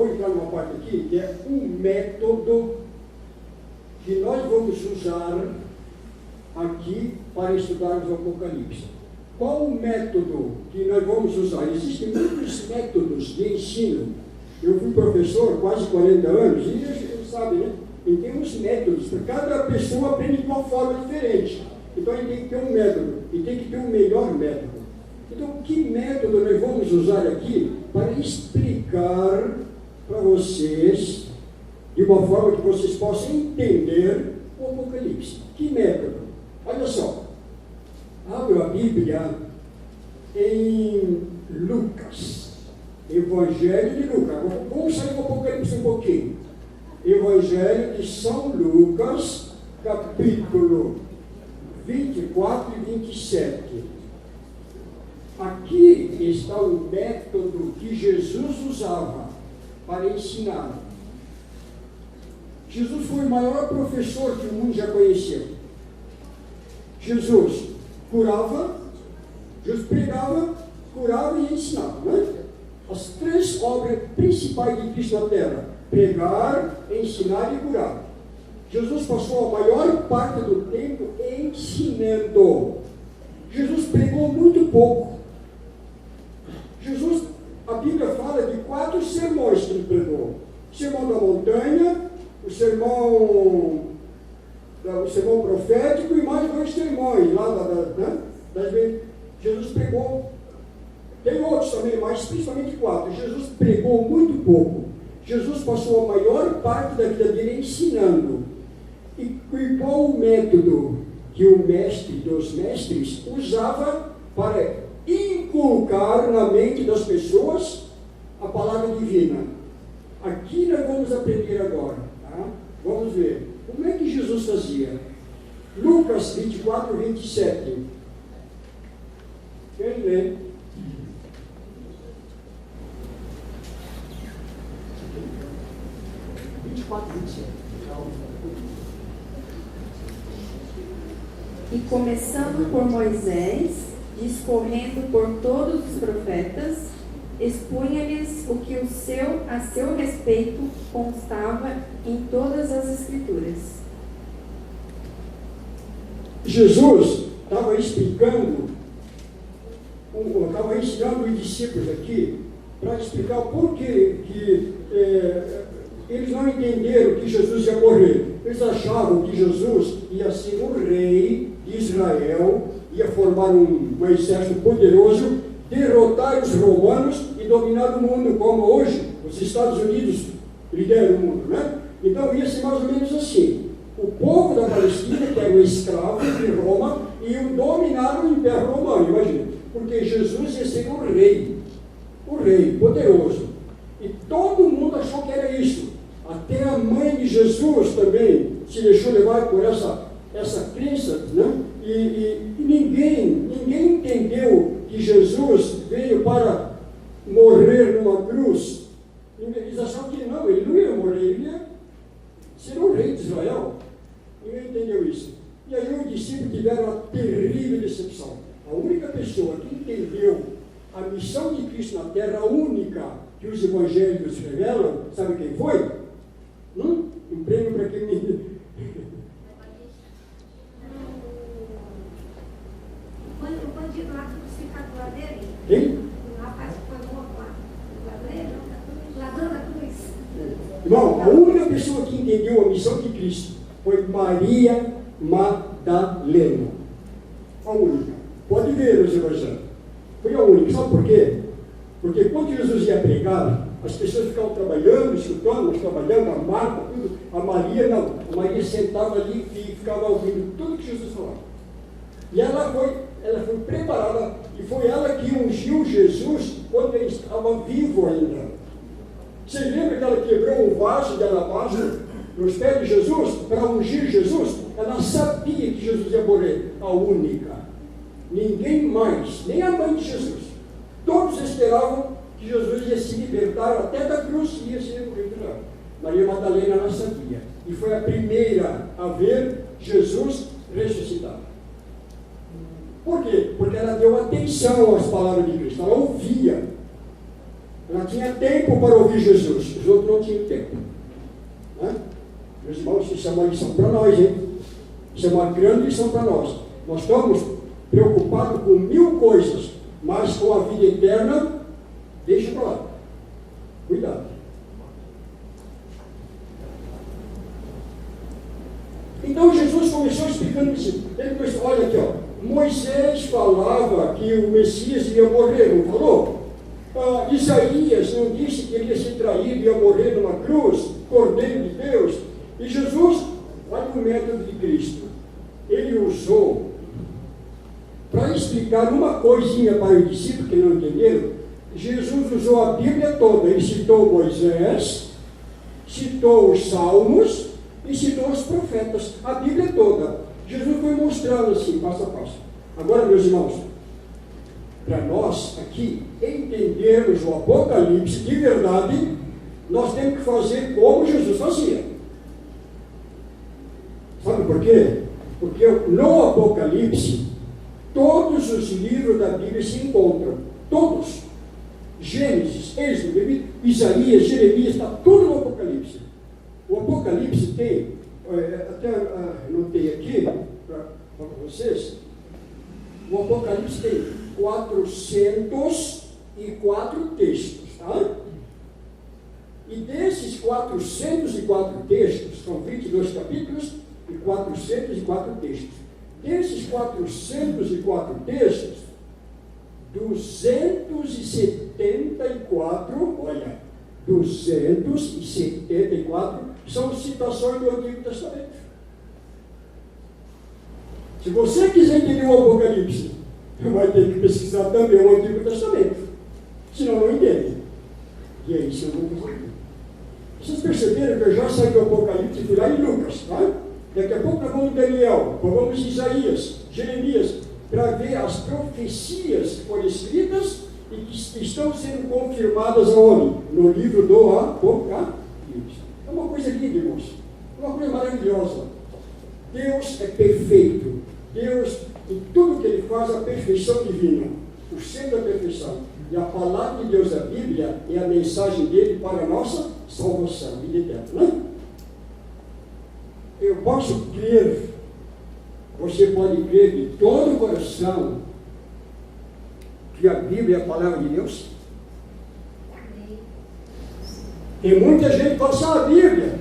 entrar numa parte aqui, que é um método que nós vamos usar aqui para estudarmos o Apocalipse. Qual o método que nós vamos usar? Existem muitos métodos de ensino. Eu fui professor quase 40 anos, e você sabe, E tem uns métodos, porque cada pessoa aprende de uma forma diferente. Então a gente tem que ter um método, e tem que ter um melhor método. Então, que método nós vamos usar aqui para explicar para vocês, de uma forma que vocês possam entender o Apocalipse? Que método? Olha só, abra a Bíblia em Lucas, Evangelho de Lucas. Vamos sair do Apocalipse um pouquinho. Evangelho de São Lucas, capítulo 24 e 27. Aqui está o método que Jesus usava para ensinar. Jesus foi o maior professor que o mundo já conheceu. Jesus curava, Jesus pregava, curava e ensinava, As três obras principais de Cristo na terra: pregar, ensinar e curar. Jesus passou a maior parte do tempo ensinando. Jesus pregou muito pouco. A Bíblia fala de 4 sermões que ele pregou: o sermão da montanha, o sermão profético e mais 2 sermões lá Jesus pregou. Tem outros também, mas principalmente 4. Jesus pregou muito pouco. Jesus passou a maior parte da vida dele ensinando. E qual o método que o mestre dos mestres usava para inculcar na mente das pessoas a palavra divina? Aqui nós vamos aprender agora, Vamos ver. Como é que Jesus fazia? Lucas 24, 27. Quem lê? E começando por Moisés, discorrendo por todos os profetas, expunha-lhes o que a seu respeito constava em todas as Escrituras. Jesus estava explicando, estava ensinando os discípulos aqui, para explicar por que eles não entenderam que Jesus ia morrer. Eles achavam que Jesus ia ser o rei de Israel, ia formar um exército poderoso, derrotar os romanos e dominar o mundo, como hoje os Estados Unidos lideram o mundo, Então ia ser mais ou menos assim: o povo da Palestina, que era o escravo de Roma, iam dominar o Império Romano, imagina, porque Jesus ia ser o rei poderoso, e todo mundo achou que era isso. Até a mãe de Jesus também se deixou levar por essa crença, E ninguém entendeu que Jesus veio para morrer numa cruz. Eles achavam que ele não ia morrer, ele ia ser o rei de Israel. Ninguém entendeu isso. E aí os discípulos tiveram uma terrível decepção. A única pessoa que entendeu a missão de Cristo na terra, a única que os evangelhos revelam, sabe quem foi? Um prêmio para quem me... O bandido lá crucificado dele. Quem? O rapaz que foi morto lá. O ladrão da cruz. Irmão, a única pessoa que entendeu a missão de Cristo foi Maria Madalena. A única. Pode ver nos evangelhos. Foi a única. Sabe por quê? Porque quando Jesus ia pregar, as pessoas ficavam trabalhando, escutando, mas trabalhando, a Marta, tudo. A Maria não. A Maria sentava ali e ficava ouvindo tudo que Jesus falava. E ela foi preparada, e foi ela que ungiu Jesus quando ele estava vivo ainda. Você lembra que ela quebrou um vaso de alabastro nos pés de Jesus para ungir Jesus? Ela sabia que Jesus ia morrer, a única. Ninguém mais, nem a mãe de Jesus. Todos esperavam que Jesus ia se libertar até da cruz e ia ser retirado. Maria Madalena não sabia. E foi a primeira a ver Jesus ressuscitado. Por quê? Porque ela deu atenção às palavras de Cristo. Ela ouvia. Ela tinha tempo para ouvir Jesus. Os outros não tinham tempo. Né? Meus irmãos, isso é uma lição para nós, hein? Isso é uma grande lição para nós. Nós estamos preocupados com 1000 coisas, mas com a vida eterna, deixa para lá. Cuidado. Então Jesus começou explicando isso. Ele começou, olha aqui, ó. Moisés falava que o Messias ia morrer, não falou? Isaías não disse que ele ia ser traído e ia morrer numa cruz, Cordeiro de Deus. E Jesus, olha o método de Cristo. Ele usou, para explicar uma coisinha para os discípulos que não entenderam, Jesus usou a Bíblia toda. Ele citou Moisés, citou os Salmos e citou os profetas. A Bíblia toda. Jesus foi mostrando assim, passo a passo. Agora, meus irmãos, para nós aqui entendermos o Apocalipse de verdade, nós temos que fazer como Jesus fazia. Sabe por quê? Porque no Apocalipse, todos os livros da Bíblia se encontram. Todos. Gênesis, Êxodo, Isaías, Jeremias, está tudo no Apocalipse. O Apocalipse tem, até anotei aqui para vocês, o Apocalipse tem 404 textos, tá? E desses 404 textos, são 22 capítulos e 404 textos. Desses 404 textos, 274, olha, 274 são citações do Antigo Testamento. Se você quiser entender o Apocalipse, vai ter que pesquisar também o Antigo Testamento. Senão não entende. E é isso que eu vou fazer. Vocês perceberam que eu já saí do Apocalipse e fui lá em Lucas, tá? Daqui a pouco nós vamos em Daniel, vamos em Isaías, Jeremias, para ver as profecias que foram escritas e que estão sendo confirmadas aonde? No livro do Apocalipse. É uma coisa linda, irmãos. É uma coisa maravilhosa. Deus é perfeito. Deus, em tudo que Ele faz, a perfeição divina. O centro da perfeição. E a palavra de Deus, a Bíblia, é a mensagem dele para a nossa salvação, vida eterna. Né? Eu posso crer, você pode crer de todo o coração que a Bíblia é a palavra de Deus? Tem muita gente que fala assim, a Bíblia,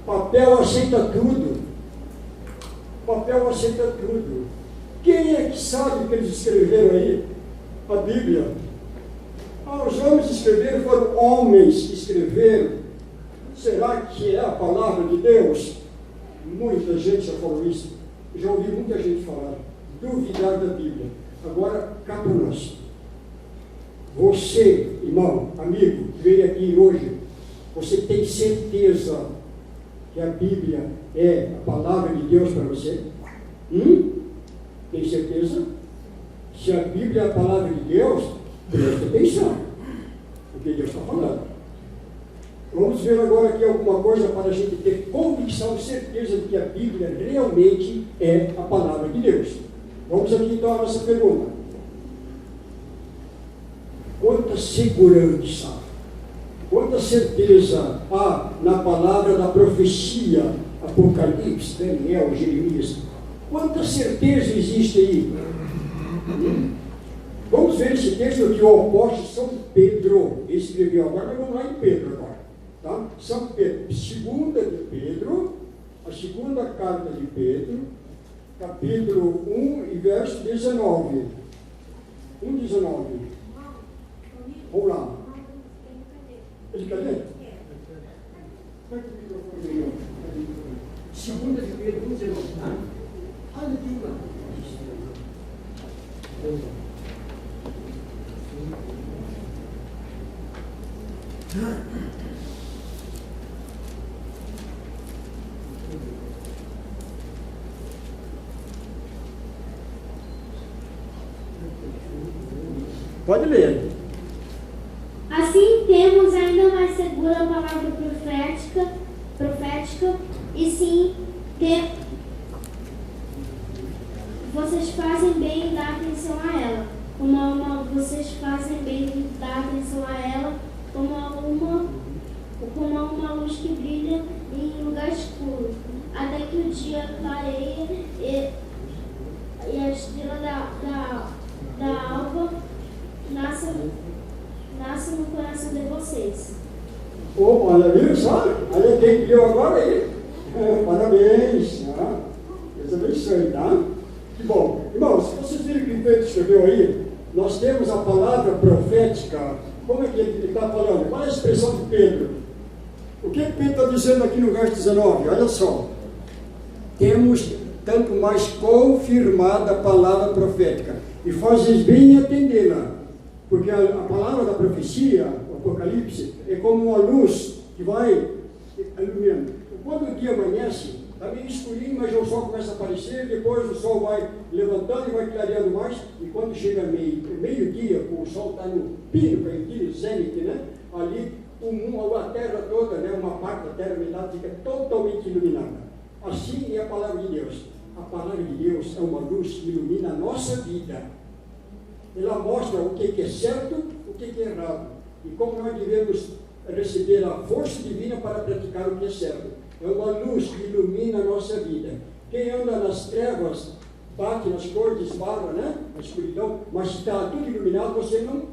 papel aceita tudo. Papel aceita tudo. Quem é que sabe o que eles escreveram aí? A Bíblia. Os homens escreveram, foram homens que escreveram. Será que é a palavra de Deus? Muita gente já falou isso. Já ouvi muita gente falar. Duvidar da Bíblia. Agora, cá para nós. Você, irmão, amigo, que veio aqui hoje, você tem certeza que a Bíblia é a palavra de Deus para você? Tem certeza? Se a Bíblia é a palavra de Deus, preste atenção o que Deus está falando. Vamos ver agora aqui alguma coisa para a gente ter convicção, certeza de que a Bíblia realmente é a palavra de Deus. Vamos aqui então a nossa pergunta. Quanta segurança, quanta certeza há na palavra da profecia, Apocalipse, Daniel, Jeremias? Quanta certeza existe aí? Vamos ver esse texto que o apóstolo São Pedro escreveu. Agora nós vamos lá em Pedro agora. Tá? São Pedro, segunda de Pedro, a segunda carta de Pedro, capítulo 1 e verso 19. 1,19. Vamos lá. Ele cadê? Segunda de Pedro 1,19. Olha aqui lá. Pode ler. Assim temos ainda mais segura a palavra profética, e sim, vocês fazem bem em dar atenção a ela, vocês fazem bem em dar atenção a ela como a uma luz que brilha em lugar escuro, até que o dia clareia e a estrela da alva nasce no coração de vocês. Olha, viu só? Olha quem criou agora aí. Parabéns. Tá? Deus abençoe, tá? Que bom. Irmãos, vocês viram que o Pedro escreveu aí? Nós temos a palavra profética. Como é que ele está falando? Qual é a expressão de Pedro? O que Pedro está dizendo aqui no verso 19? Olha só. Temos tanto mais confirmada a palavra profética. E fazes bem em atendê-la. Porque a palavra da profecia, o Apocalipse, é como uma luz que vai iluminando. Quando o dia amanhece, está meio escurinho, mas o sol começa a aparecer, depois o sol vai levantando e vai clareando mais, e quando chega meio-dia, o sol está no pino, no zênite, né? Ali a terra toda, né? Uma parte da terra, metade, fica totalmente iluminada. Assim é a palavra de Deus. A palavra de Deus é uma luz que ilumina a nossa vida. Ela mostra o que é certo, o que é errado. E como nós devemos receber a força divina para praticar o que é certo. É uma luz que ilumina a nossa vida. Quem anda nas trevas, bate nas cores, esbarra, né? Na escuridão, mas se está tudo iluminado, você não...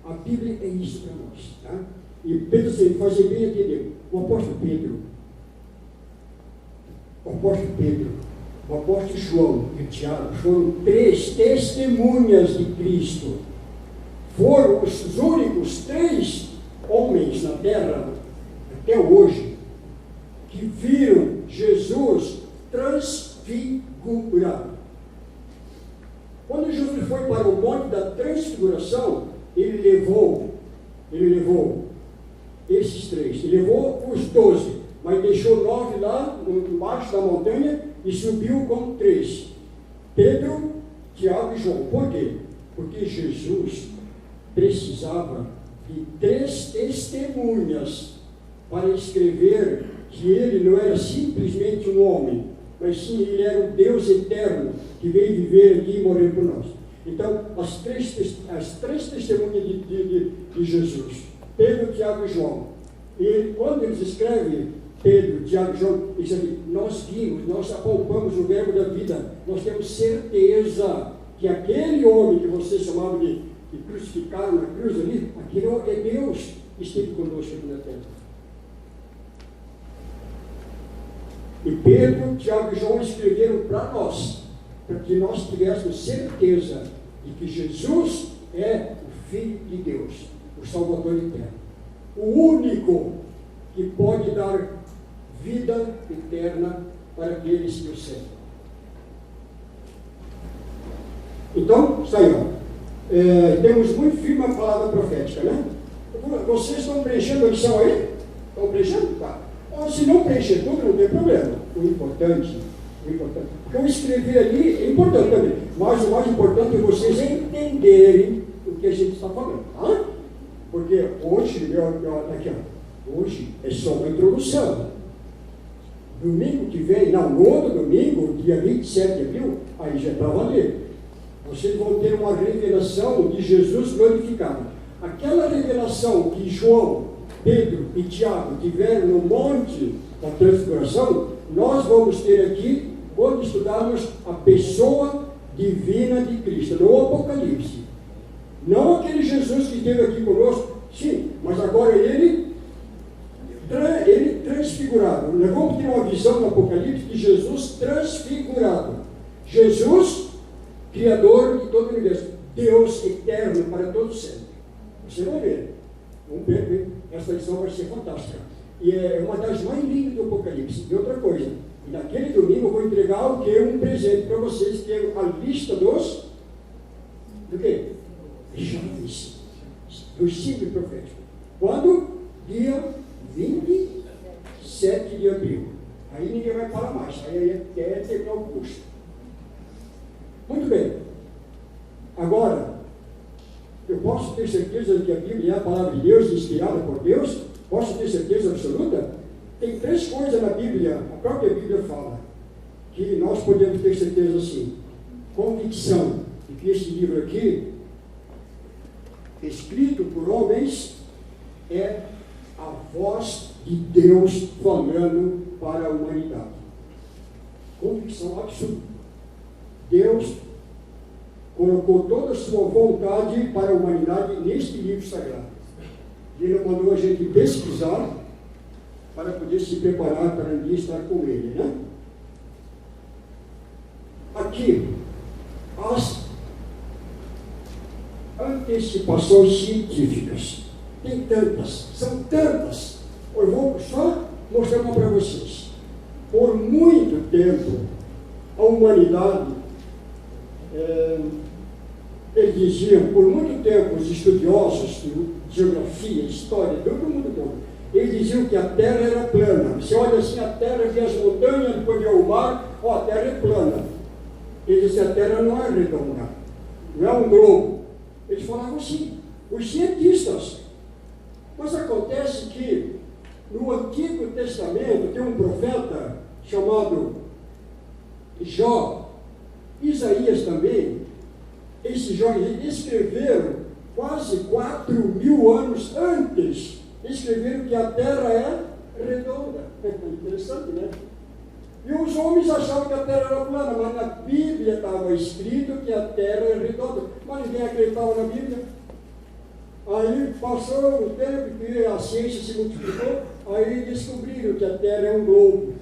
A Bíblia é isso para nós. Tá? E Pedro sempre faz bem entender. O apóstolo Pedro, o apóstolo João e o Tiago foram 3 testemunhas de Cristo. Foram os únicos 3 homens na terra, até hoje, que viram Jesus transfigurado. Quando Jesus foi para o monte da transfiguração, ele levou esses 3, ele levou os 12, mas deixou 9 lá embaixo da montanha e subiu com 3. Pedro, Tiago e João. Por quê? Porque Jesus precisava de 3 testemunhas para escrever que ele não era simplesmente um homem, mas sim ele era o Deus eterno que veio viver aqui e morrer por nós. Então, as três testemunhas de Jesus, Pedro, Tiago e João. E quando eles escrevem Pedro, Tiago e João, eles dizem, nós vimos, nós apalpamos o verbo da vida, nós temos certeza que aquele homem que vocês chamavam de crucificaram na cruz ali, aquele é Deus que esteve conosco aqui na terra. E Pedro, Tiago e João escreveram para nós, para que nós tivéssemos certeza de que Jesus é o Filho de Deus, o Salvador eterno, o único que pode dar vida eterna para aqueles que o servem. Então, está aí, ó. Temos muito firme a palavra profética, né? Vocês estão preenchendo a lição aí? Estão preenchendo? Tá. Ou se não preencher tudo, não tem problema. O importante, porque eu escrevi ali é importante também, mas o mais importante é vocês entenderem o que a gente está falando, tá? Porque hoje, aqui, ó, hoje é só uma introdução. Domingo que vem, no outro domingo, dia 27 de abril, aí já está valendo. Vocês vão ter uma revelação de Jesus glorificado. Aquela revelação que João, Pedro e Tiago tiveram no monte da transfiguração, nós vamos ter aqui quando estudarmos a pessoa divina de Cristo, no Apocalipse. Não aquele Jesus que esteve aqui conosco, sim, mas agora ele transfigurado. Nós vamos ter uma visão no Apocalipse de Jesus transfigurado. Jesus, Criador de todo o universo. Deus eterno para todos sempre. Você vai ver. Vamos ver. Essa lição vai ser fantástica. E é uma das mais lindas do Apocalipse. E outra coisa, e naquele domingo eu vou entregar o que? Um presente para vocês, que é a lista dos... Do quê? Jovens. Dos 5 proféticos. Quando? Dia 27 de abril. Aí ninguém vai falar mais. Aí até terminar o curso. Muito bem. Agora, eu posso ter certeza de que a Bíblia é a palavra de Deus, inspirada por Deus? Posso ter certeza absoluta? Tem 3 coisas na Bíblia, a própria Bíblia fala, que nós podemos ter certeza assim. Convicção de que este livro aqui, escrito por homens, é a voz de Deus falando para a humanidade. Convicção absoluta. Deus colocou toda a sua vontade para a humanidade neste livro sagrado. Ele mandou a gente pesquisar para poder se preparar para um dia estar com ele, né? Aqui, as antecipações científicas. Tem tantas, são tantas. Eu vou só mostrar uma para vocês. Por muito tempo, a humanidade, eles diziam, por muito tempo, os estudiosos de geografia, história, todo mundo todo, eles diziam que a Terra era plana. Você olha assim, a Terra vê as montanhas, depois vê o mar, a Terra é plana. Eles diziam, a Terra não é redonda, não é um globo. Eles falavam assim, os cientistas. Mas acontece que no Antigo Testamento tem um profeta chamado Jó, Isaías também. Esses jovens escreveram quase 4.000 anos antes, escreveram que a Terra é redonda. Interessante, né? E os homens achavam que a Terra era plana, mas na Bíblia estava escrito que a Terra é redonda. Mas ninguém acreditava na Bíblia. Aí passou o tempo que a ciência se multiplicou, aí descobriram que a Terra é um globo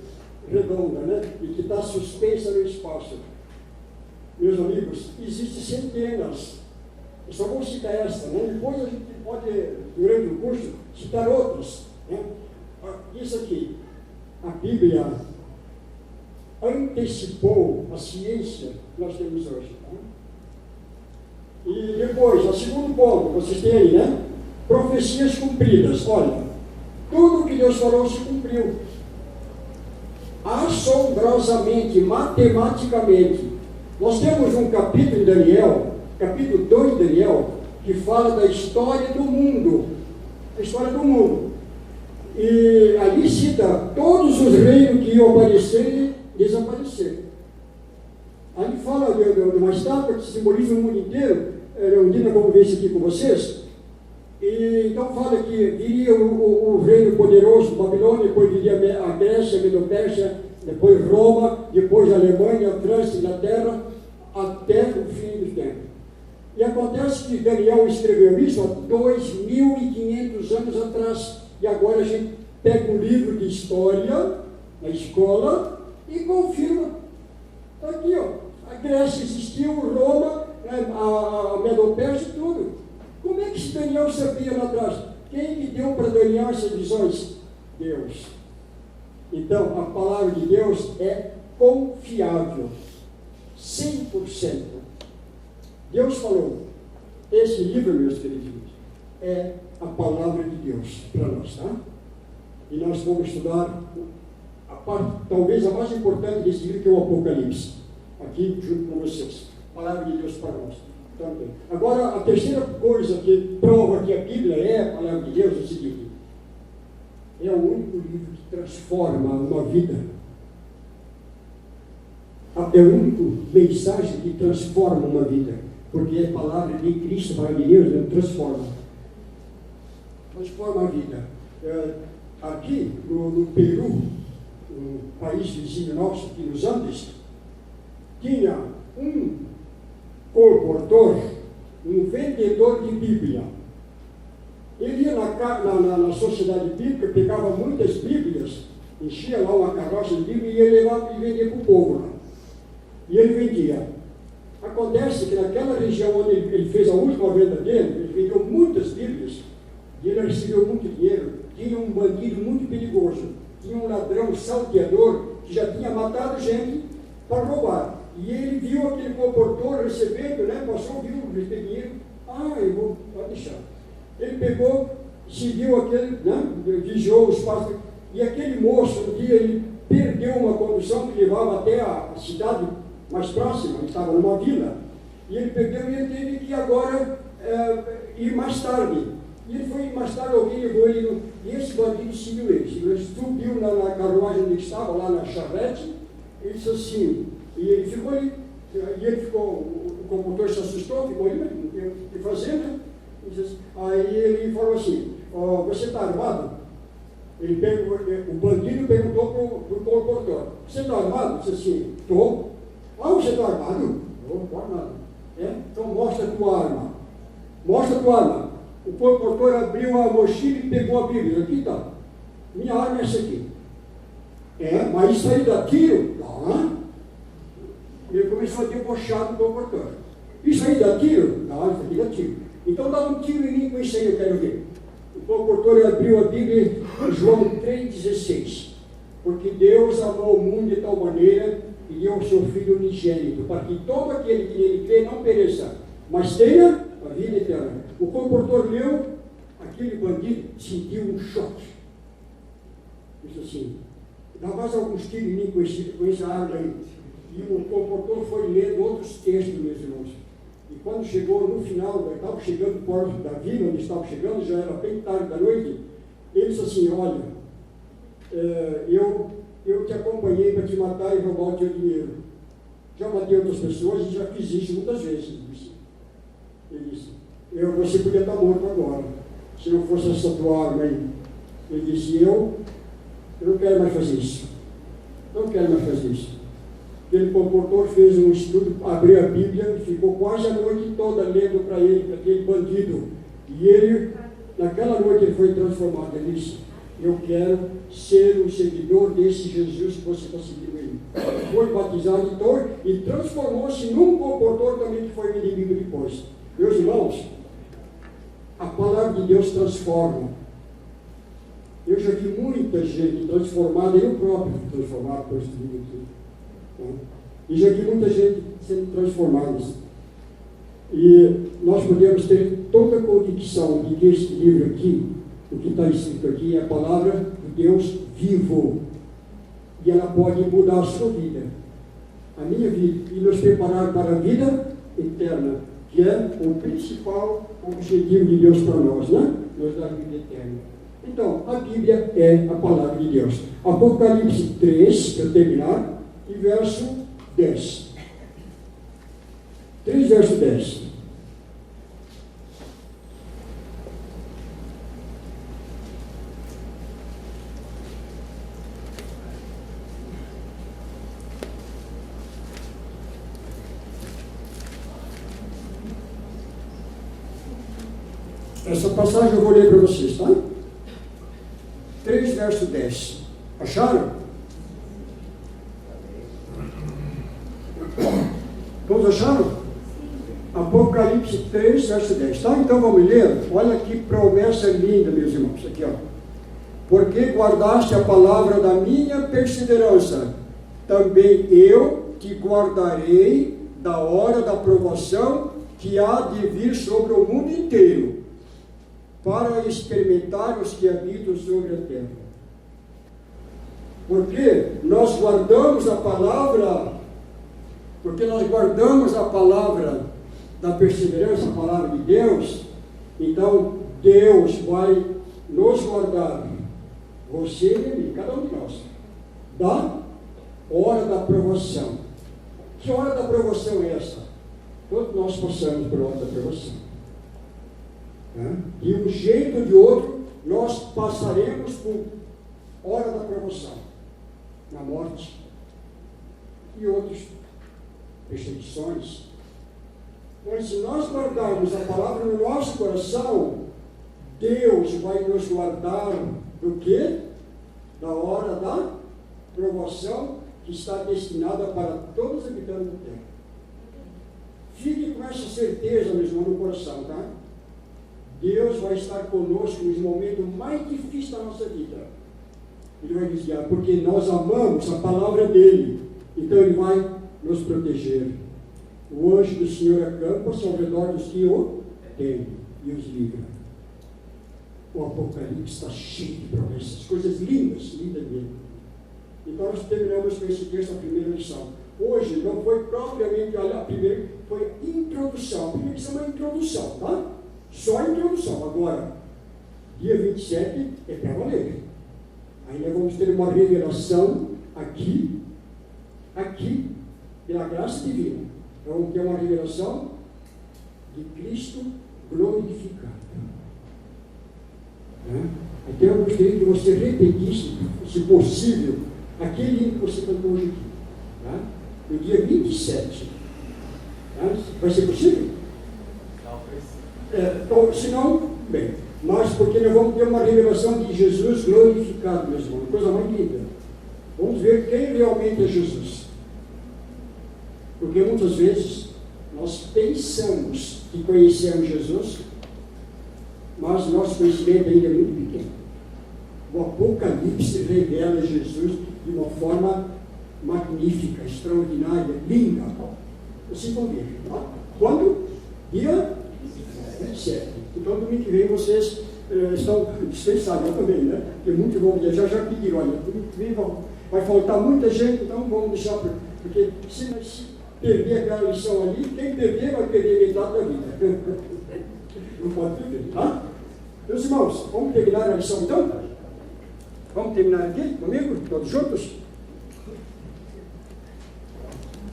redonda, né? E que está suspensa no espaço. Meus amigos, existem centenas. Eu só vou citar esta, né? Depois a gente pode, durante o curso, citar outras, né? Isso aqui, a Bíblia antecipou a ciência que nós temos hoje. Tá? E depois, o segundo ponto, vocês têm aí, né? Profecias cumpridas. Olha, tudo que Deus falou se cumpriu. Assombrosamente, matematicamente. Nós temos um capítulo em Daniel, capítulo 2 de Daniel, que fala da história do mundo. A história do mundo. E ali cita todos os reinos que iam aparecer e desaparecer. Ali fala de uma estátua que simboliza o mundo inteiro. Um dia nós vamos ver isso aqui com vocês. E então fala que viria o reino poderoso, Babilônia, depois viria a Grécia, a Medo-Pérsia, depois Roma, depois a Alemanha, a França, a Inglaterra, até o fim do tempo. E acontece que Daniel escreveu isso há 2.500 anos atrás. E agora a gente pega um livro de história na escola e confirma. Está aqui, ó. A Grécia existiu, Roma, a Medo-Pérsia, tudo. Como é que esse Daniel sabia lá atrás? Quem que deu para Daniel essas visões? Deus. Então, a palavra de Deus é confiável. 100%. Deus falou. Esse livro, meus queridos, é a palavra de Deus para nós, tá? E nós vamos estudar a parte, talvez a mais importante desse livro, que é o Apocalipse. Aqui, junto com vocês. A palavra de Deus para nós. Também. Agora, a terceira coisa que prova que a Bíblia é a palavra de Deus é o seguinte: é o único livro que transforma uma vida. É o único mensagem que transforma uma vida. Porque é a palavra de Cristo, a palavra de Deus, ele transforma. Transforma a vida. Aqui, no Peru, um país vizinho nosso, aqui nos Andes, tinha um colportor, um vendedor de Bíblia. Ele ia na sociedade bíblica, pegava muitas Bíblias enchia lá uma carroça de livro e ia levar e vendia para o povo lá. E ele vendia. Acontece que naquela região onde ele fez a última venda dele, ele vendeu muitas Bíblias e ele recebeu muito dinheiro. Tinha um bandido muito perigoso, tinha um ladrão salteador que já tinha matado gente para roubar. E ele viu aquele comportor recebendo, né? Passou, viu, recebeu dinheiro. Pode deixar. Ele pegou, seguiu aquele, né? Vigiou o espaço. E aquele moço, um dia, ele perdeu uma condução que levava até a cidade mais próxima, ele estava numa vila. E ele perdeu e ele teve que agora ir mais tarde. E ele foi mais tarde, alguém levou ele, e esse bandido seguiu ele. Ele subiu na carruagem onde ele estava, lá na charrete, e disse assim, e ele ficou ali, o condutor se assustou, ficou ali, não tem o que fazer, né? Aí ele falou assim, você está armado? O bandido perguntou para o condutor, você está armado? Ele disse assim, estou. Você está armado? Estou armado. Então mostra a tua arma. Mostra a tua arma. O condutor abriu a mochila e pegou a Bíblia. Aqui está. Minha arma é essa aqui. Mas isso aí dá tiro? Não. Ele começou a debochar do condutor. Isso aí dá tiro? Não, isso aqui dá tiro. Então dá um tiro em mim com isso aí, eu quero ver. O condutor abriu a Bíblia em João 3,16. Porque Deus amou o mundo de tal maneira que deu o seu Filho unigênito, para que todo aquele que nele crê não pereça, mas tenha a vida eterna. O condutor leu, aquele bandido sentiu um choque. Disse assim, dá mais alguns tiros em mim com essa arma aí. E o condutor foi lendo outros textos, meus irmãos. E quando chegou no final, estava chegando perto da vila, onde estava chegando, já era bem tarde da noite, ele disse assim, olha, eu te acompanhei para te matar e roubar o teu dinheiro. Já matei outras pessoas e já fiz isso muitas vezes. Ele disse, você podia estar morto agora, se não fosse essa tua arma aí. Ele disse, eu não quero mais fazer isso. Não quero mais fazer isso. Aquele condutor fez um estudo, abriu a Bíblia e ficou quase a noite toda lendo para ele, para aquele bandido. E ele, naquela noite, ele foi transformado. Ele disse, eu quero ser um seguidor desse Jesus que você está seguindo aí. Foi batizado então e transformou-se num comportor também que foi um inimigo depois. Meus irmãos, a palavra de Deus transforma. Eu já vi muita gente transformada, eu próprio fui transformado por esse livro aqui. E já vi muita gente sendo transformada. E nós podemos ter toda a convicção de que este livro aqui, o que está escrito aqui, é a palavra de Deus vivo. E ela pode mudar a sua vida, a minha vida, e nos preparar para a vida eterna, que é o principal objetivo de Deus para nós, né? Nos dar a vida eterna. Então, a Bíblia é a palavra de Deus. Apocalipse 3, para terminar, e verso 10. 3, verso 10. Essa passagem eu vou ler para vocês, tá? 3, verso 10. Acharam? Todos acharam? Apocalipse 3, verso 10. Tá? Então vamos ler. Olha que promessa linda, meus irmãos. Aqui, ó. Porque guardaste a palavra da minha perseverança, também eu te guardarei da hora da provação que há de vir sobre o mundo inteiro, para experimentar os que habitam sobre a terra. Porque nós guardamos a palavra, da perseverança, a palavra de Deus, então Deus vai nos guardar, você e mim, cada um de nós, da hora da provação. Que hora da provação é essa? Todos nós passamos por hora da provação. De um jeito ou de outro, nós passaremos por hora da promoção, na morte e outras perseguições. Mas se nós guardarmos a palavra no nosso coração, Deus vai nos guardar do quê? da hora da provação que está destinada para todos os habitantes da terra. Fique com essa certeza, meu irmão, no coração, tá? Deus vai estar conosco nos momentos mais difíceis da nossa vida. Ele vai guiar, porque nós amamos a palavra dele. Então ele vai nos proteger. O anjo do Senhor acampa-se ao redor dos que o temem e os livra. O Apocalipse está cheio de promessas, coisas lindas, lindas mesmo. Então nós terminamos com esse texto a primeira lição. Hoje não foi propriamente a primeira, foi a introdução. A primeira lição é uma introdução, tá? Só a introdução. Agora, dia 27 é para valer. Aí nós vamos ter uma revelação aqui, pela graça divina. Nós vamos ter uma revelação de Cristo glorificado. Então eu gostaria que você repetisse, se possível, aquele que você cantou hoje aqui. Tá? No dia 27. Tá? Vai ser possível? Então, se não, bem. Mas porque nós vamos ter uma revelação de Jesus glorificado, meus irmãos. Coisa mais linda. Vamos ver quem realmente é Jesus. Porque muitas vezes nós pensamos que conhecemos Jesus, mas nosso conhecimento ainda é muito pequeno. O Apocalipse revela Jesus de uma forma magnífica, extraordinária, linda. Vocês vão ver. Tá? Quando? Dia 27. Então, domingo que vem vocês estão dispensados, eu também, né? Porque muitos vão viajar, já pediram, olha, domingo que vem vai faltar muita gente, então vamos deixar, porque se perder aquela lição ali, quem perder vai perder metade da vida. Não pode perder, tá? Meus irmãos, vamos terminar a lição então? Vamos terminar aqui comigo, todos juntos?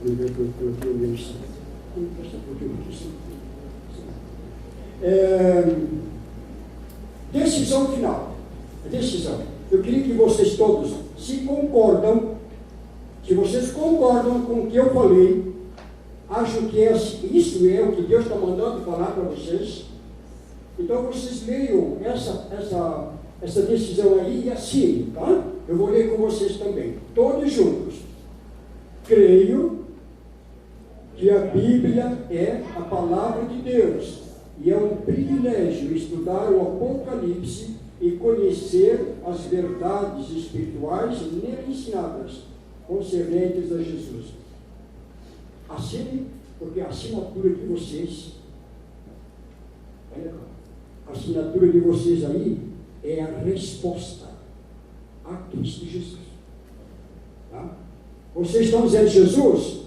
Vamos ver o que eu coloquei a minha lição. Vamos prestar um pouquinho aqui. Decisão final. Decisão. Eu queria que vocês todos se vocês concordam com o que eu falei, acham que isso é o que Deus está mandando falar para vocês, então vocês leiam essa decisão aí e assinem, tá? Eu vou ler com vocês também, todos juntos. Creio que a Bíblia é a palavra de Deus e é um privilégio estudar o Apocalipse e conhecer as verdades espirituais nele ensinadas, concernentes a Jesus. Assine, porque a assinatura de vocês, a assinatura de vocês aí é a resposta a Cristo Jesus. Tá? Vocês estão dizendo, Jesus,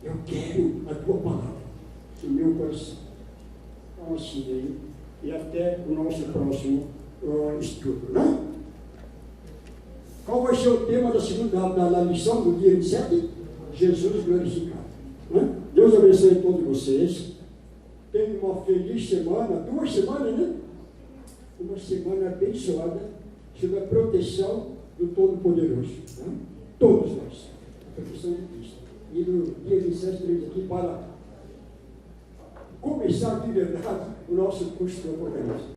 eu quero a tua palavra no meu coração. Então, assim aí, e até o nosso próximo estudo, né? Qual vai ser o tema da lição do dia 27? Jesus glorificado. Né? Deus abençoe todos vocês. Tenham uma feliz semana, 2 semanas, né? Uma semana abençoada, sob a proteção do Todo-Poderoso. Né? Todos nós. A proteção de Cristo. E no dia 27 estaremos aqui para começar de verdade o nosso curso do Apocalipse.